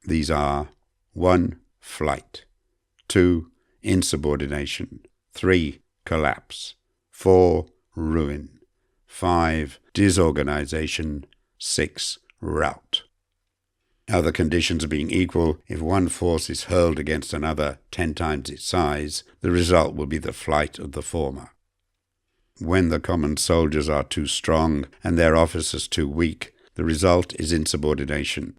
These are: 1. Flight. 2. Insubordination. 3. Collapse. 4. Ruin. 5. Disorganization. 6. Rout. Other conditions being equal, if one force is hurled against another 10 times its size, the result will be the flight of the former. When the common soldiers are too strong and their officers too weak, the result is insubordination.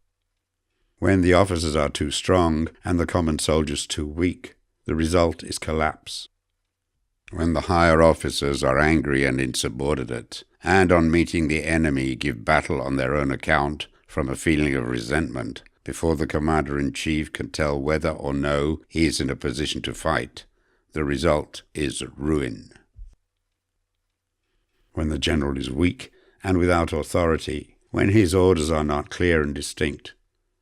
When the officers are too strong and the common soldiers too weak, the result is collapse. When the higher officers are angry and insubordinate, and on meeting the enemy give battle on their own account from a feeling of resentment, before the commander-in-chief can tell whether or no he is in a position to fight, the result is ruin. When the general is weak and without authority, when his orders are not clear and distinct,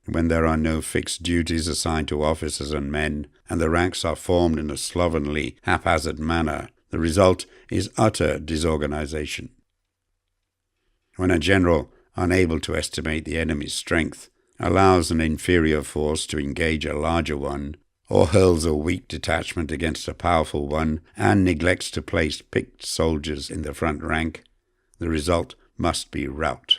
when there are no fixed duties assigned to officers and men, and the ranks are formed in a slovenly, haphazard manner, the result is utter disorganization. When a general, unable to estimate the enemy's strength, allows an inferior force to engage a larger one, or hurls a weak detachment against a powerful one, and neglects to place picked soldiers in the front rank, the result must be rout.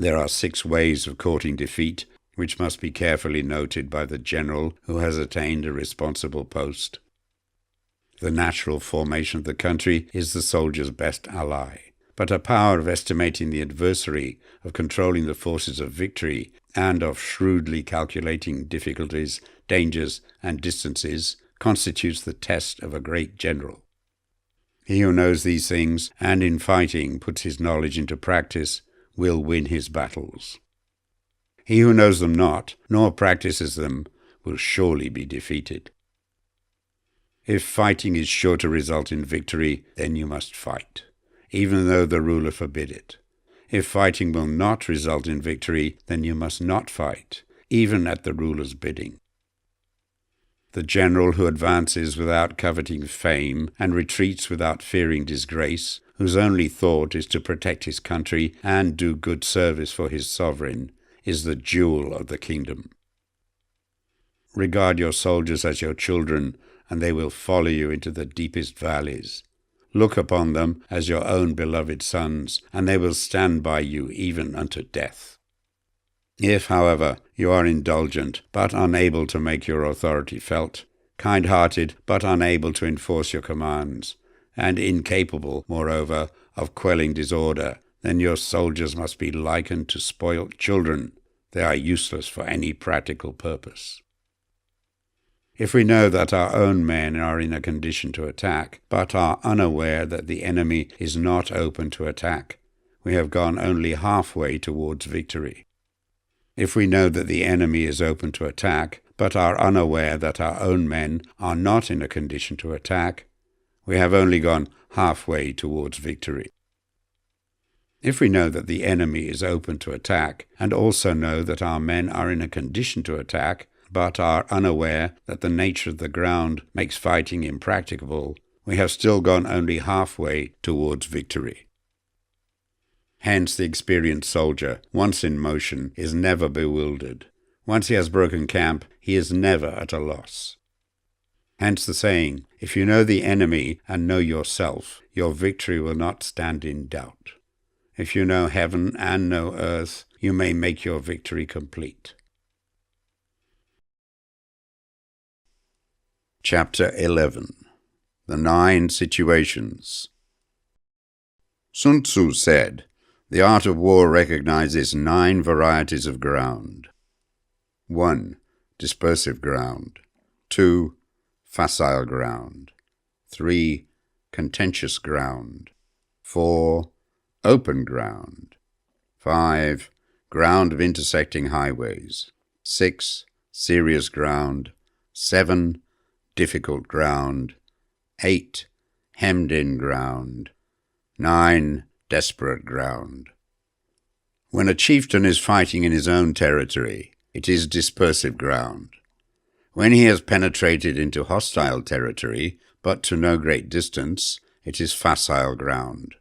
There are 6 ways of courting defeat, which must be carefully noted by the general who has attained a responsible post. The natural formation of the country is the soldier's best ally, but a power of estimating the adversary, of controlling the forces of victory, and of shrewdly calculating difficulties, dangers, and distances constitutes the test of a great general. He who knows these things, and in fighting puts his knowledge into practice, will win his battles. He who knows them not, nor practices them, will surely be defeated. If fighting is sure to result in victory, then you must fight, even though the ruler forbid it. If fighting will not result in victory, then you must not fight, even at the ruler's bidding. The general who advances without coveting fame and retreats without fearing disgrace, whose only thought is to protect his country and do good service for his sovereign, is the jewel of the kingdom. Regard your soldiers as your children, and they will follow you into the deepest valleys. Look upon them as your own beloved sons, and they will stand by you even unto death. If, however, you are indulgent, but unable to make your authority felt, kind-hearted, but unable to enforce your commands, and incapable, moreover, of quelling disorder, then your soldiers must be likened to spoilt children. They are useless for any practical purpose. If we know that our own men are in a condition to attack, but are unaware that the enemy is not open to attack, we have gone only halfway towards victory. If we know that the enemy is open to attack, but are unaware that our own men are not in a condition to attack, we have only gone halfway towards victory. If we know that the enemy is open to attack, and also know that our men are in a condition to attack, but are unaware that the nature of the ground makes fighting impracticable, we have still gone only halfway towards victory. Hence the experienced soldier, once in motion, is never bewildered. Once he has broken camp, he is never at a loss. Hence the saying, if you know the enemy and know yourself, your victory will not stand in doubt. If you know heaven and know earth, you may make your victory complete. Chapter 11. The 9 Situations. Sun Tzu said, "The art of war recognizes 9 varieties of ground. 1. Dispersive ground. 2. Facile ground. 3. Contentious ground. 4. Open ground. 5. Ground of intersecting highways. 6. Serious ground. 7. Difficult ground. 8. Hemmed-in ground. 9. Desperate ground." When a chieftain is fighting in his own territory, it is dispersive ground. When he has penetrated into hostile territory, but to no great distance, it is facile ground.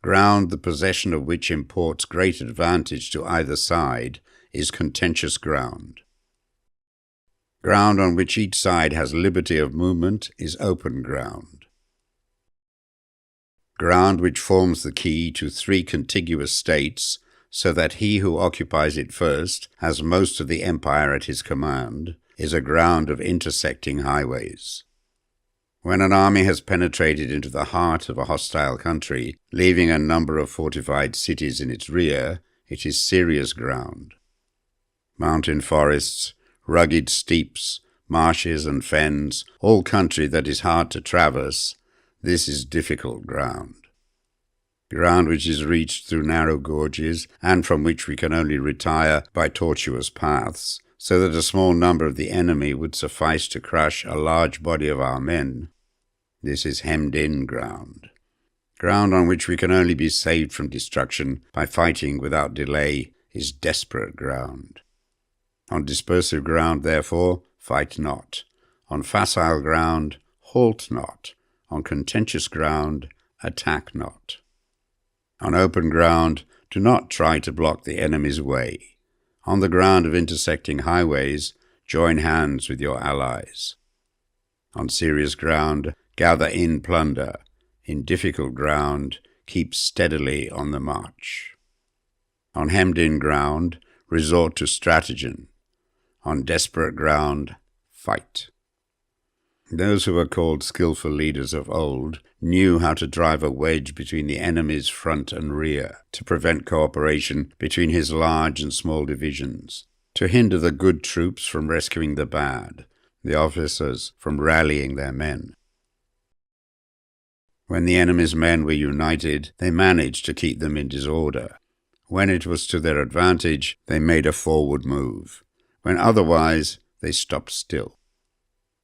Ground the possession of which imports great advantage to either side is contentious ground. Ground on which each side has liberty of movement is open ground. Ground which forms the key to 3 contiguous states, so that he who occupies it first has most of the empire at his command, is a ground of intersecting highways. When an army has penetrated into the heart of a hostile country, leaving a number of fortified cities in its rear, it is serious ground. Mountain forests, rugged steeps, marshes and fens, all country that is hard to traverse, this is difficult ground. Ground which is reached through narrow gorges, and from which we can only retire by tortuous paths, so that a small number of the enemy would suffice to crush a large body of our men. This is hemmed-in ground. Ground on which we can only be saved from destruction by fighting without delay is desperate ground. On dispersive ground, therefore, fight not. On facile ground, halt not. On contentious ground, attack not. On open ground, do not try to block the enemy's way. On the ground of intersecting highways, join hands with your allies. On serious ground, gather in plunder. In difficult ground, keep steadily on the march. On hemmed-in ground, resort to stratagem. On desperate ground, fight. Those who were called skillful leaders of old knew how to drive a wedge between the enemy's front and rear, to prevent cooperation between his large and small divisions, to hinder the good troops from rescuing the bad, the officers from rallying their men. When the enemy's men were united, they managed to keep them in disorder. When it was to their advantage, they made a forward move. When otherwise, they stopped still.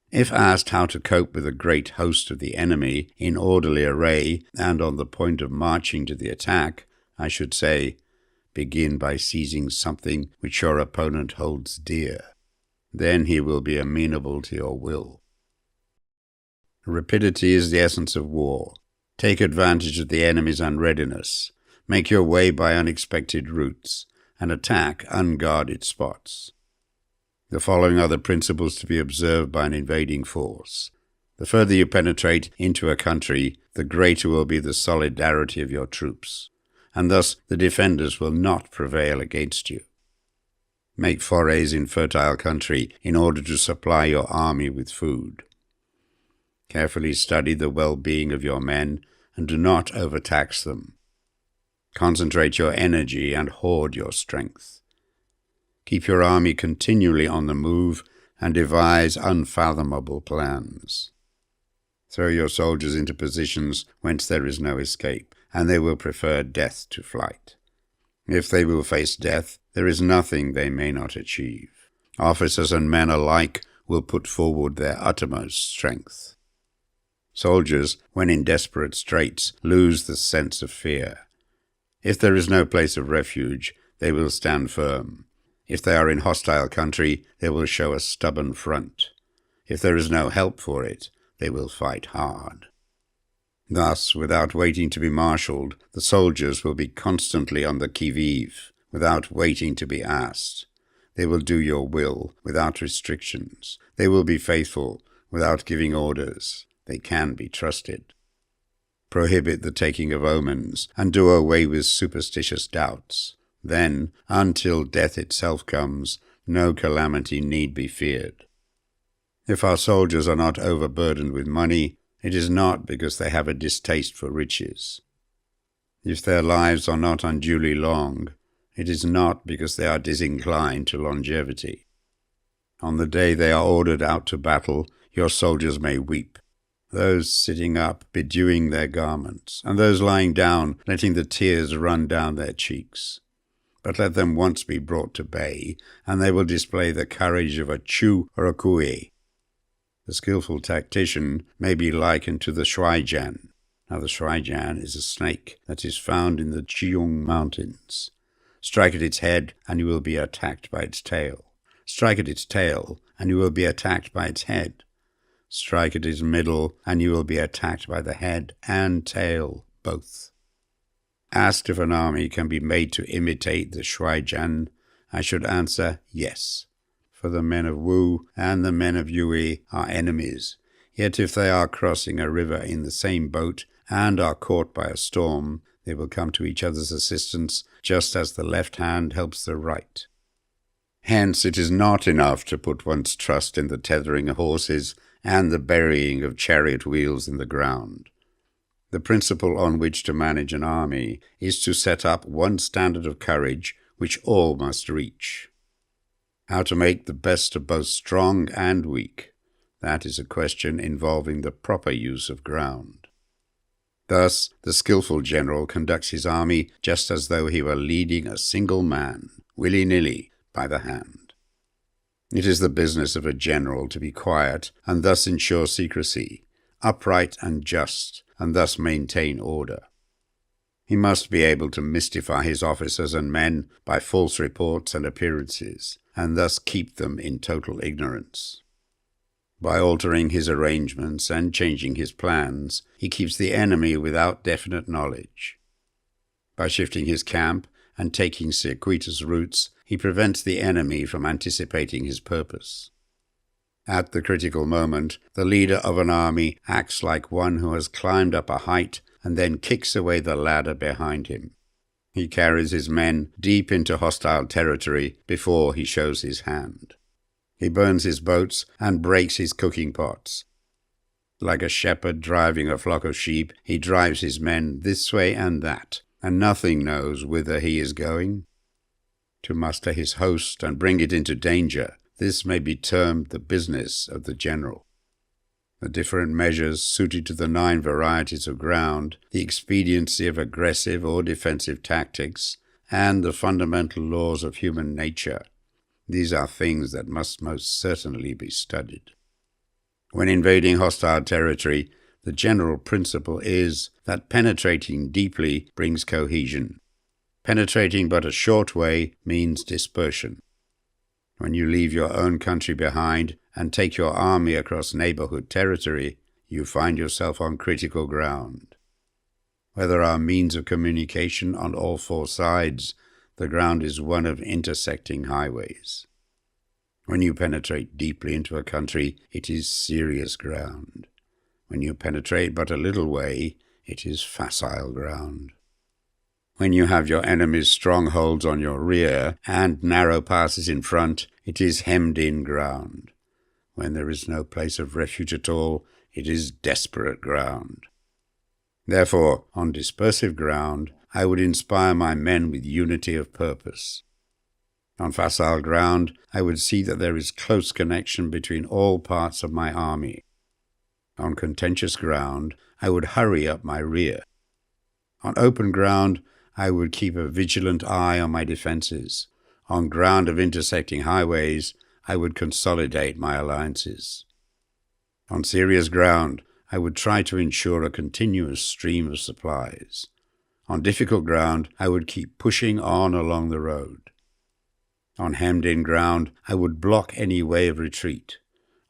If asked how to cope with a great host of the enemy in orderly array and on the point of marching to the attack, I should say, begin by seizing something which your opponent holds dear. Then he will be amenable to your will. Rapidity is the essence of war. Take advantage of the enemy's unreadiness. Make your way by unexpected routes, and attack unguarded spots. The following are the principles to be observed by an invading force. The further you penetrate into a country, the greater will be the solidarity of your troops, and thus the defenders will not prevail against you. Make forays in fertile country in order to supply your army with food. Carefully study the well-being of your men, and do not overtax them. Concentrate your energy and hoard your strength. Keep your army continually on the move, and devise unfathomable plans. Throw your soldiers into positions whence there is no escape, and they will prefer death to flight. If they will face death, there is nothing they may not achieve. Officers and men alike will put forward their uttermost strength. Soldiers, when in desperate straits, lose the sense of fear. If there is no place of refuge, they will stand firm. If they are in hostile country, they will show a stubborn front. If there is no help for it, they will fight hard. Thus, without waiting to be marshalled, the soldiers will be constantly on the qui-vive, without waiting to be asked. They will do your will without restrictions. They will be faithful without giving orders. They can be trusted. Prohibit the taking of omens, and do away with superstitious doubts. Then, until death itself comes, no calamity need be feared. If our soldiers are not overburdened with money, it is not because they have a distaste for riches. If their lives are not unduly long, it is not because they are disinclined to longevity. On the day they are ordered out to battle, your soldiers may weep, those sitting up bedewing their garments, and those lying down letting the tears run down their cheeks. But let them once be brought to bay, and they will display the courage of a Chu or a Kui. The skillful tactician may be likened to the Shuaijian. Now the Shuaijian is a snake that is found in the Jiang Mountains. Strike at its head, and you will be attacked by its tail. Strike at its tail, and you will be attacked by its head. Strike at its middle, and you will be attacked by the head and tail, both. Asked if an army can be made to imitate the Shuaijian, I should answer yes. For the men of Wu and the men of Yue are enemies. Yet if they are crossing a river in the same boat and are caught by a storm, they will come to each other's assistance, just as the left hand helps the right. Hence it is not enough to put one's trust in the tethering of horses and the burying of chariot wheels in the ground. The principle on which to manage an army is to set up one standard of courage which all must reach. How to make the best of both strong and weak, that is a question involving the proper use of ground. Thus, the skillful general conducts his army just as though he were leading a single man, willy-nilly, by the hand. It is the business of a general to be quiet and thus ensure secrecy, upright and just, and thus maintain order. He must be able to mystify his officers and men by false reports and appearances, and thus keep them in total ignorance. By altering his arrangements and changing his plans, he keeps the enemy without definite knowledge. By shifting his camp and taking circuitous routes, he prevents the enemy from anticipating his purpose. At the critical moment, the leader of an army acts like one who has climbed up a height and then kicks away the ladder behind him. He carries his men deep into hostile territory before he shows his hand. He burns his boats and breaks his cooking pots. Like a shepherd driving a flock of sheep, he drives his men this way and that, and nothing knows whither he is going. To muster his host and bring it into danger, this may be termed the business of the general. The different measures suited to the 9 varieties of ground, the expediency of aggressive or defensive tactics, and the fundamental laws of human nature. These are things that must most certainly be studied. When invading hostile territory, the general principle is that penetrating deeply brings cohesion. Penetrating but a short way means dispersion. When you leave your own country behind and take your army across neighborhood territory, you find yourself on critical ground. Where there are means of communication on all four sides, the ground is one of intersecting highways. When you penetrate deeply into a country, it is serious ground. When you penetrate but a little way, it is facile ground. When you have your enemy's strongholds on your rear and narrow passes in front, it is hemmed-in ground. When there is no place of refuge at all, it is desperate ground. Therefore, on dispersive ground, I would inspire my men with unity of purpose. On facile ground, I would see that there is close connection between all parts of my army. On contentious ground, I would hurry up my rear. On open ground, I would keep a vigilant eye on my defenses. On ground of intersecting highways, I would consolidate my alliances. On serious ground, I would try to ensure a continuous stream of supplies. On difficult ground, I would keep pushing on along the road. On hemmed-in ground, I would block any way of retreat.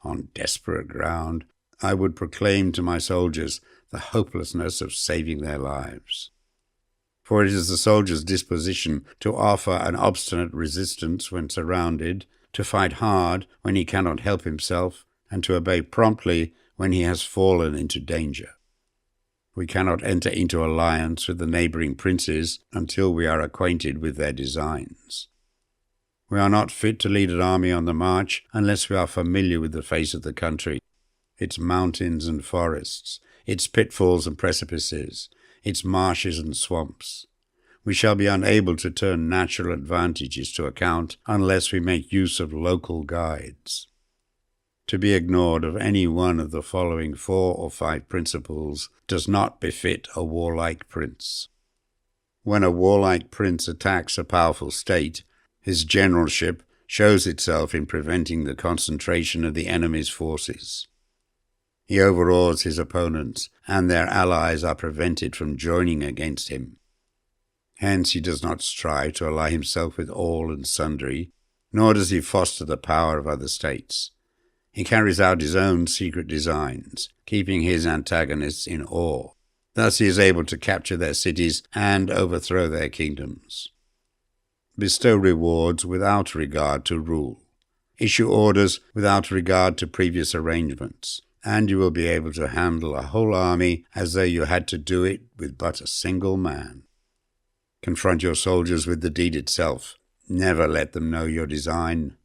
On desperate ground, I would proclaim to my soldiers the hopelessness of saving their lives. For it is the soldier's disposition to offer an obstinate resistance when surrounded, to fight hard when he cannot help himself, and to obey promptly when he has fallen into danger. We cannot enter into alliance with the neighboring princes until we are acquainted with their designs. We are not fit to lead an army on the march unless we are familiar with the face of the country, its mountains and forests, its pitfalls and precipices, its marshes and swamps. We shall be unable to turn natural advantages to account unless we make use of local guides. To be ignored of any one of the following 4 or 5 principles does not befit a warlike prince. When a warlike prince attacks a powerful state, his generalship shows itself in preventing the concentration of the enemy's forces. He overawes his opponents, and their allies are prevented from joining against him. Hence he does not strive to ally himself with all and sundry, nor does he foster the power of other states. He carries out his own secret designs, keeping his antagonists in awe. Thus he is able to capture their cities and overthrow their kingdoms. Bestow rewards without regard to rule. Issue orders without regard to previous arrangements, and you will be able to handle a whole army as though you had to do it with but a single man. Confront your soldiers with the deed itself. Never let them know your design.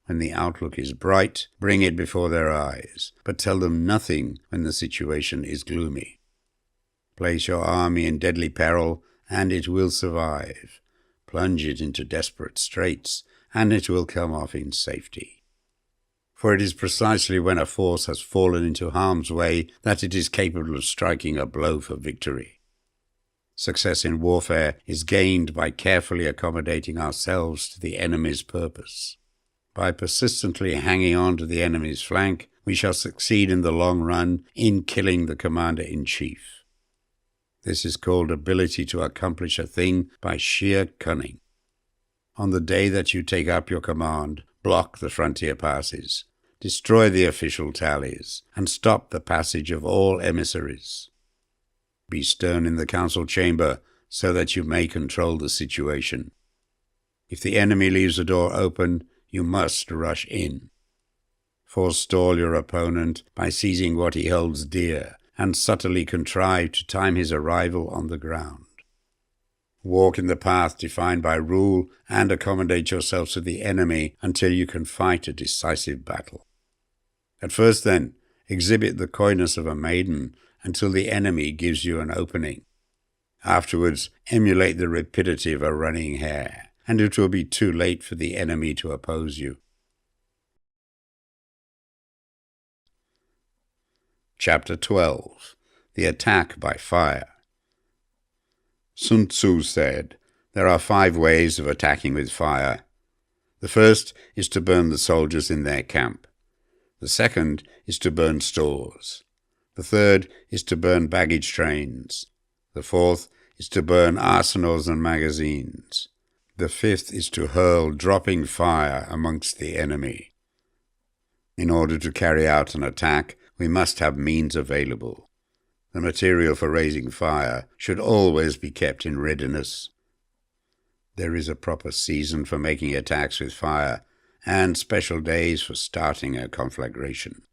When the outlook is bright, bring it before their eyes, but tell them nothing when the situation is gloomy. Place your army in deadly peril, and it will survive. Plunge it into desperate straits, and it will come off in safety. For it is precisely when a force has fallen into harm's way that it is capable of striking a blow for victory. Success in warfare is gained by carefully accommodating ourselves to the enemy's purpose. By persistently hanging on to the enemy's flank, we shall succeed in the long run in killing the commander-in-chief. This is called ability to accomplish a thing by sheer cunning. On the day that you take up your command, block the frontier passes, destroy the official tallies, and stop the passage of all emissaries. Be stern in the council chamber so that you may control the situation. If the enemy leaves the door open, you must rush in. Forestall your opponent by seizing what he holds dear, and subtly contrive to time his arrival on the ground. Walk in the path defined by rule, and accommodate yourselves to the enemy until you can fight a decisive battle. At first, then, exhibit the coyness of a maiden until the enemy gives you an opening. Afterwards, emulate the rapidity of a running hare, and it will be too late for the enemy to oppose you. Chapter 12. The Attack by Fire. Sun Tzu said, "There are 5 ways of attacking with fire. The first is to burn the soldiers in their camp. The second is to burn stores. The third is to burn baggage trains. The fourth is to burn arsenals and magazines. The fifth is to hurl dropping fire amongst the enemy. In order to carry out an attack, we must have means available. The material for raising fire should always be kept in readiness. There is a proper season for making attacks with fire, and special days for starting a conflagration.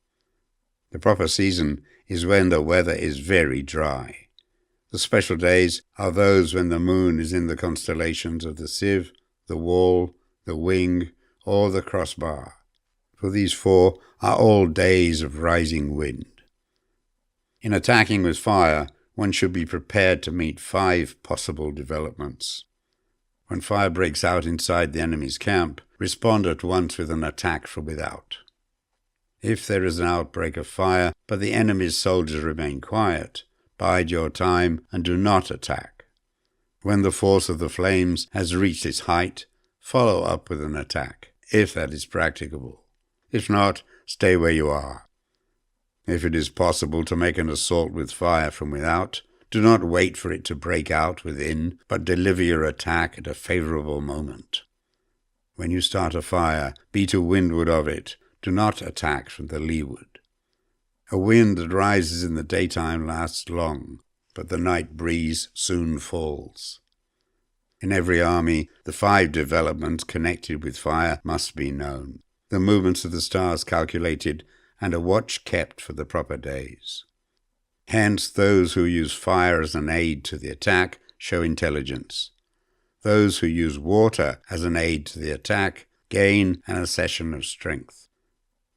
The proper season is when the weather is very dry. The special days are those when the moon is in the constellations of the sieve, the wall, the wing, or the crossbar, for these four are all days of rising wind. In attacking with fire, one should be prepared to meet 5 possible developments. When fire breaks out inside the enemy's camp, respond at once with an attack from without. If there is an outbreak of fire, but the enemy's soldiers remain quiet, bide your time and do not attack. When the force of the flames has reached its height, follow up with an attack, if that is practicable. If not, stay where you are. If it is possible to make an assault with fire from without, do not wait for it to break out within, but deliver your attack at a favorable moment. When you start a fire, be to windward of it. Do not attack from the leeward. A wind that rises in the daytime lasts long, but the night breeze soon falls. In every army, the 5 developments connected with fire must be known, the movements of the stars calculated, and a watch kept for the proper days. Hence, those who use fire as an aid to the attack show intelligence. Those who use water as an aid to the attack gain an accession of strength.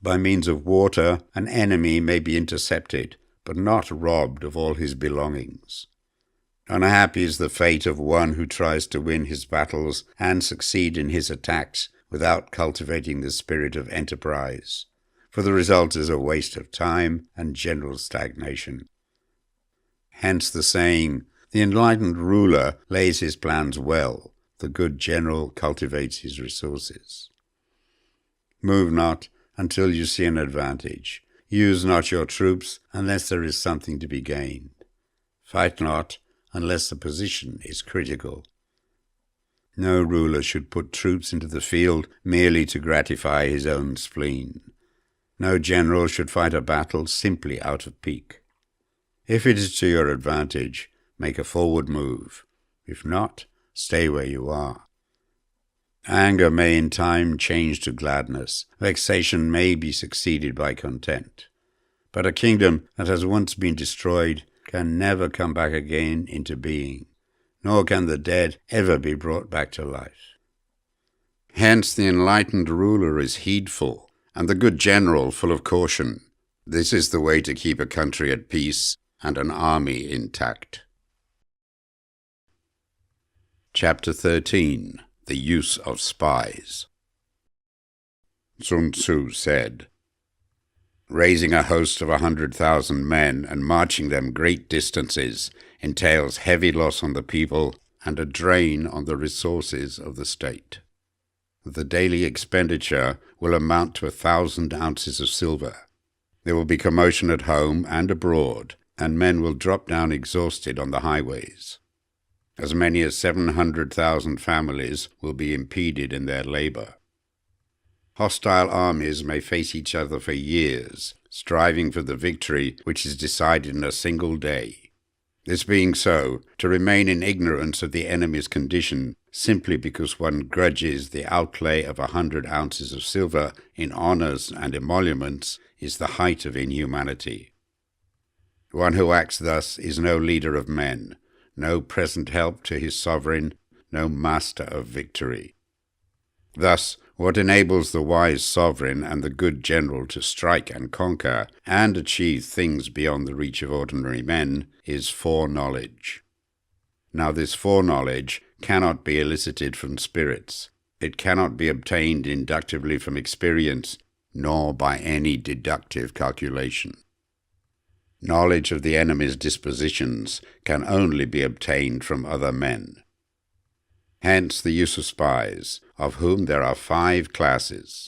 By means of water, an enemy may be intercepted, but not robbed of all his belongings. Unhappy is the fate of one who tries to win his battles and succeed in his attacks without cultivating the spirit of enterprise, for the result is a waste of time and general stagnation. Hence the saying, the enlightened ruler lays his plans well, the good general cultivates his resources. Move not until you see an advantage. Use not your troops unless there is something to be gained. Fight not unless the position is critical. No ruler should put troops into the field merely to gratify his own spleen. No general should fight a battle simply out of pique. If it is to your advantage, make a forward move. If not, stay where you are. Anger may in time change to gladness. Vexation may be succeeded by content. But a kingdom that has once been destroyed can never come back again into being, nor can the dead ever be brought back to life. Hence the enlightened ruler is heedful, and the good general full of caution. This is the way to keep a country at peace and an army intact. Chapter 13. The Use of Spies. Sun Tzu said, "Raising a host of 100,000 men and marching them great distances entails heavy loss on the people and a drain on the resources of the state. The daily expenditure will amount to 1,000 ounces of silver. There will be commotion at home and abroad, and men will drop down exhausted on the highways. As many as 700,000 families will be impeded in their labor. Hostile armies may face each other for years, striving for the victory which is decided in a single day. This being so, to remain in ignorance of the enemy's condition simply because one grudges the outlay of 100 ounces of silver in honors and emoluments is the height of inhumanity. One who acts thus is no leader of men, no present help to his sovereign, no master of victory. Thus, what enables the wise sovereign and the good general to strike and conquer and achieve things beyond the reach of ordinary men is foreknowledge. Now this foreknowledge cannot be elicited from spirits. It cannot be obtained inductively from experience, nor by any deductive calculation. Knowledge of the enemy's dispositions can only be obtained from other men. Hence the use of spies, of whom there are 5 classes.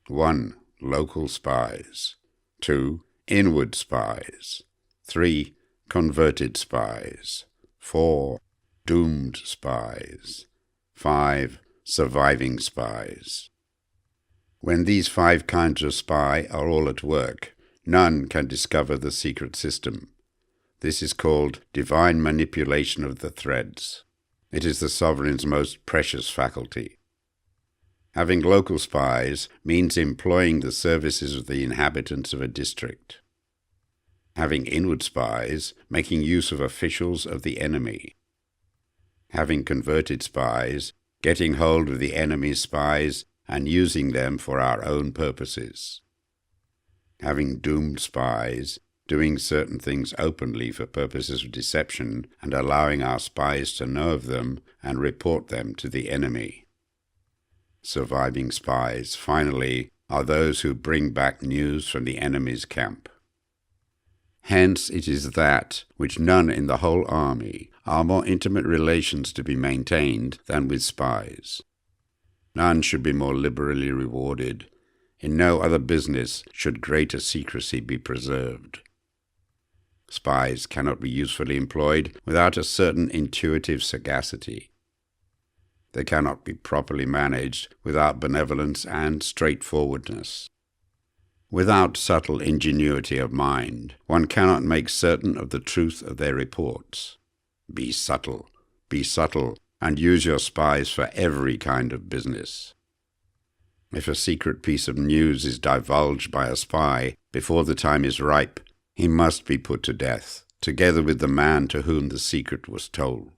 1. Local spies. 2. Inward spies. 3. Converted spies. 4. Doomed spies. 5. Surviving spies. When these 5 kinds of spy are all at work, none can discover the secret system. This is called divine manipulation of the threads. It is the sovereign's most precious faculty. Having local spies means employing the services of the inhabitants of a district. Having inward spies, making use of officials of the enemy. Having converted spies, getting hold of the enemy's spies and using them for our own purposes. Having doomed spies, doing certain things openly for purposes of deception and allowing our spies to know of them and report them to the enemy. Surviving spies, finally, are those who bring back news from the enemy's camp. Hence it is that, which none in the whole army, are more intimate relations to be maintained than with spies. None should be more liberally rewarded. In no other business should greater secrecy be preserved. Spies cannot be usefully employed without a certain intuitive sagacity. They cannot be properly managed without benevolence and straightforwardness. Without subtle ingenuity of mind, one cannot make certain of the truth of their reports. Be subtle, and use your spies for every kind of business. If a secret piece of news is divulged by a spy before the time is ripe, he must be put to death, together with the man to whom the secret was told.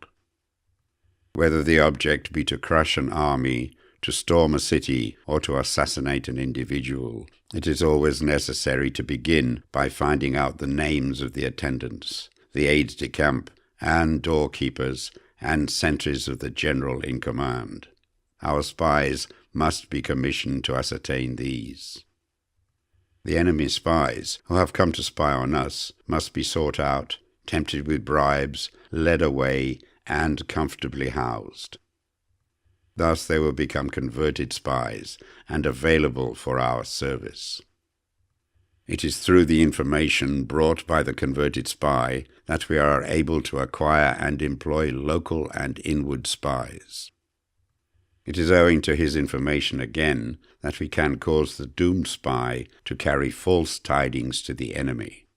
Whether the object be to crush an army, to storm a city, or to assassinate an individual, it is always necessary to begin by finding out the names of the attendants, the aides-de-camp, and doorkeepers, and sentries of the general in command. Our spies must be commissioned to ascertain these. The enemy's spies, who have come to spy on us, must be sought out, tempted with bribes, led away, and comfortably housed. Thus they will become converted spies and available for our service. It is through the information brought by the converted spy that we are able to acquire and employ local and inward spies. It is owing to his information again that we can cause the doomed spy to carry false tidings to the enemy.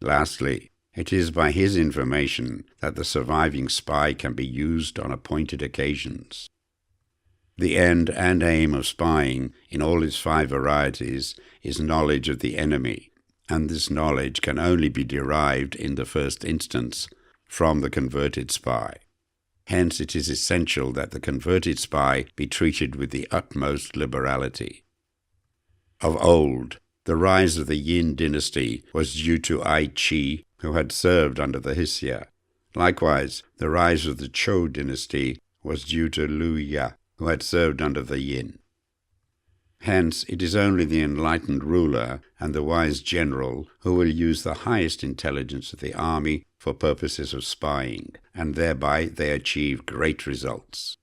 Lastly, it is by his information that the surviving spy can be used on appointed occasions. The end and aim of spying, in all its 5 varieties, is knowledge of the enemy, and this knowledge can only be derived in the first instance from the converted spy. Hence it is essential that the converted spy be treated with the utmost liberality. Of old, the rise of the Yin dynasty was due to Ai Qi, who had served under the Hsia. Likewise, the rise of the Zhou dynasty was due to Liu Ya, who had served under the Yin. Hence, it is only the enlightened ruler and the wise general who will use the highest intelligence of the army for purposes of spying, and thereby they achieve great results.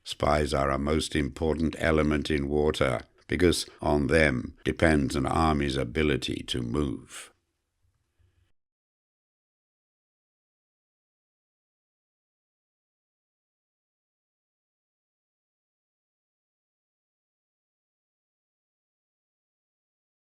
Spies are a most important element in warfare, because on them depends an army's ability to move.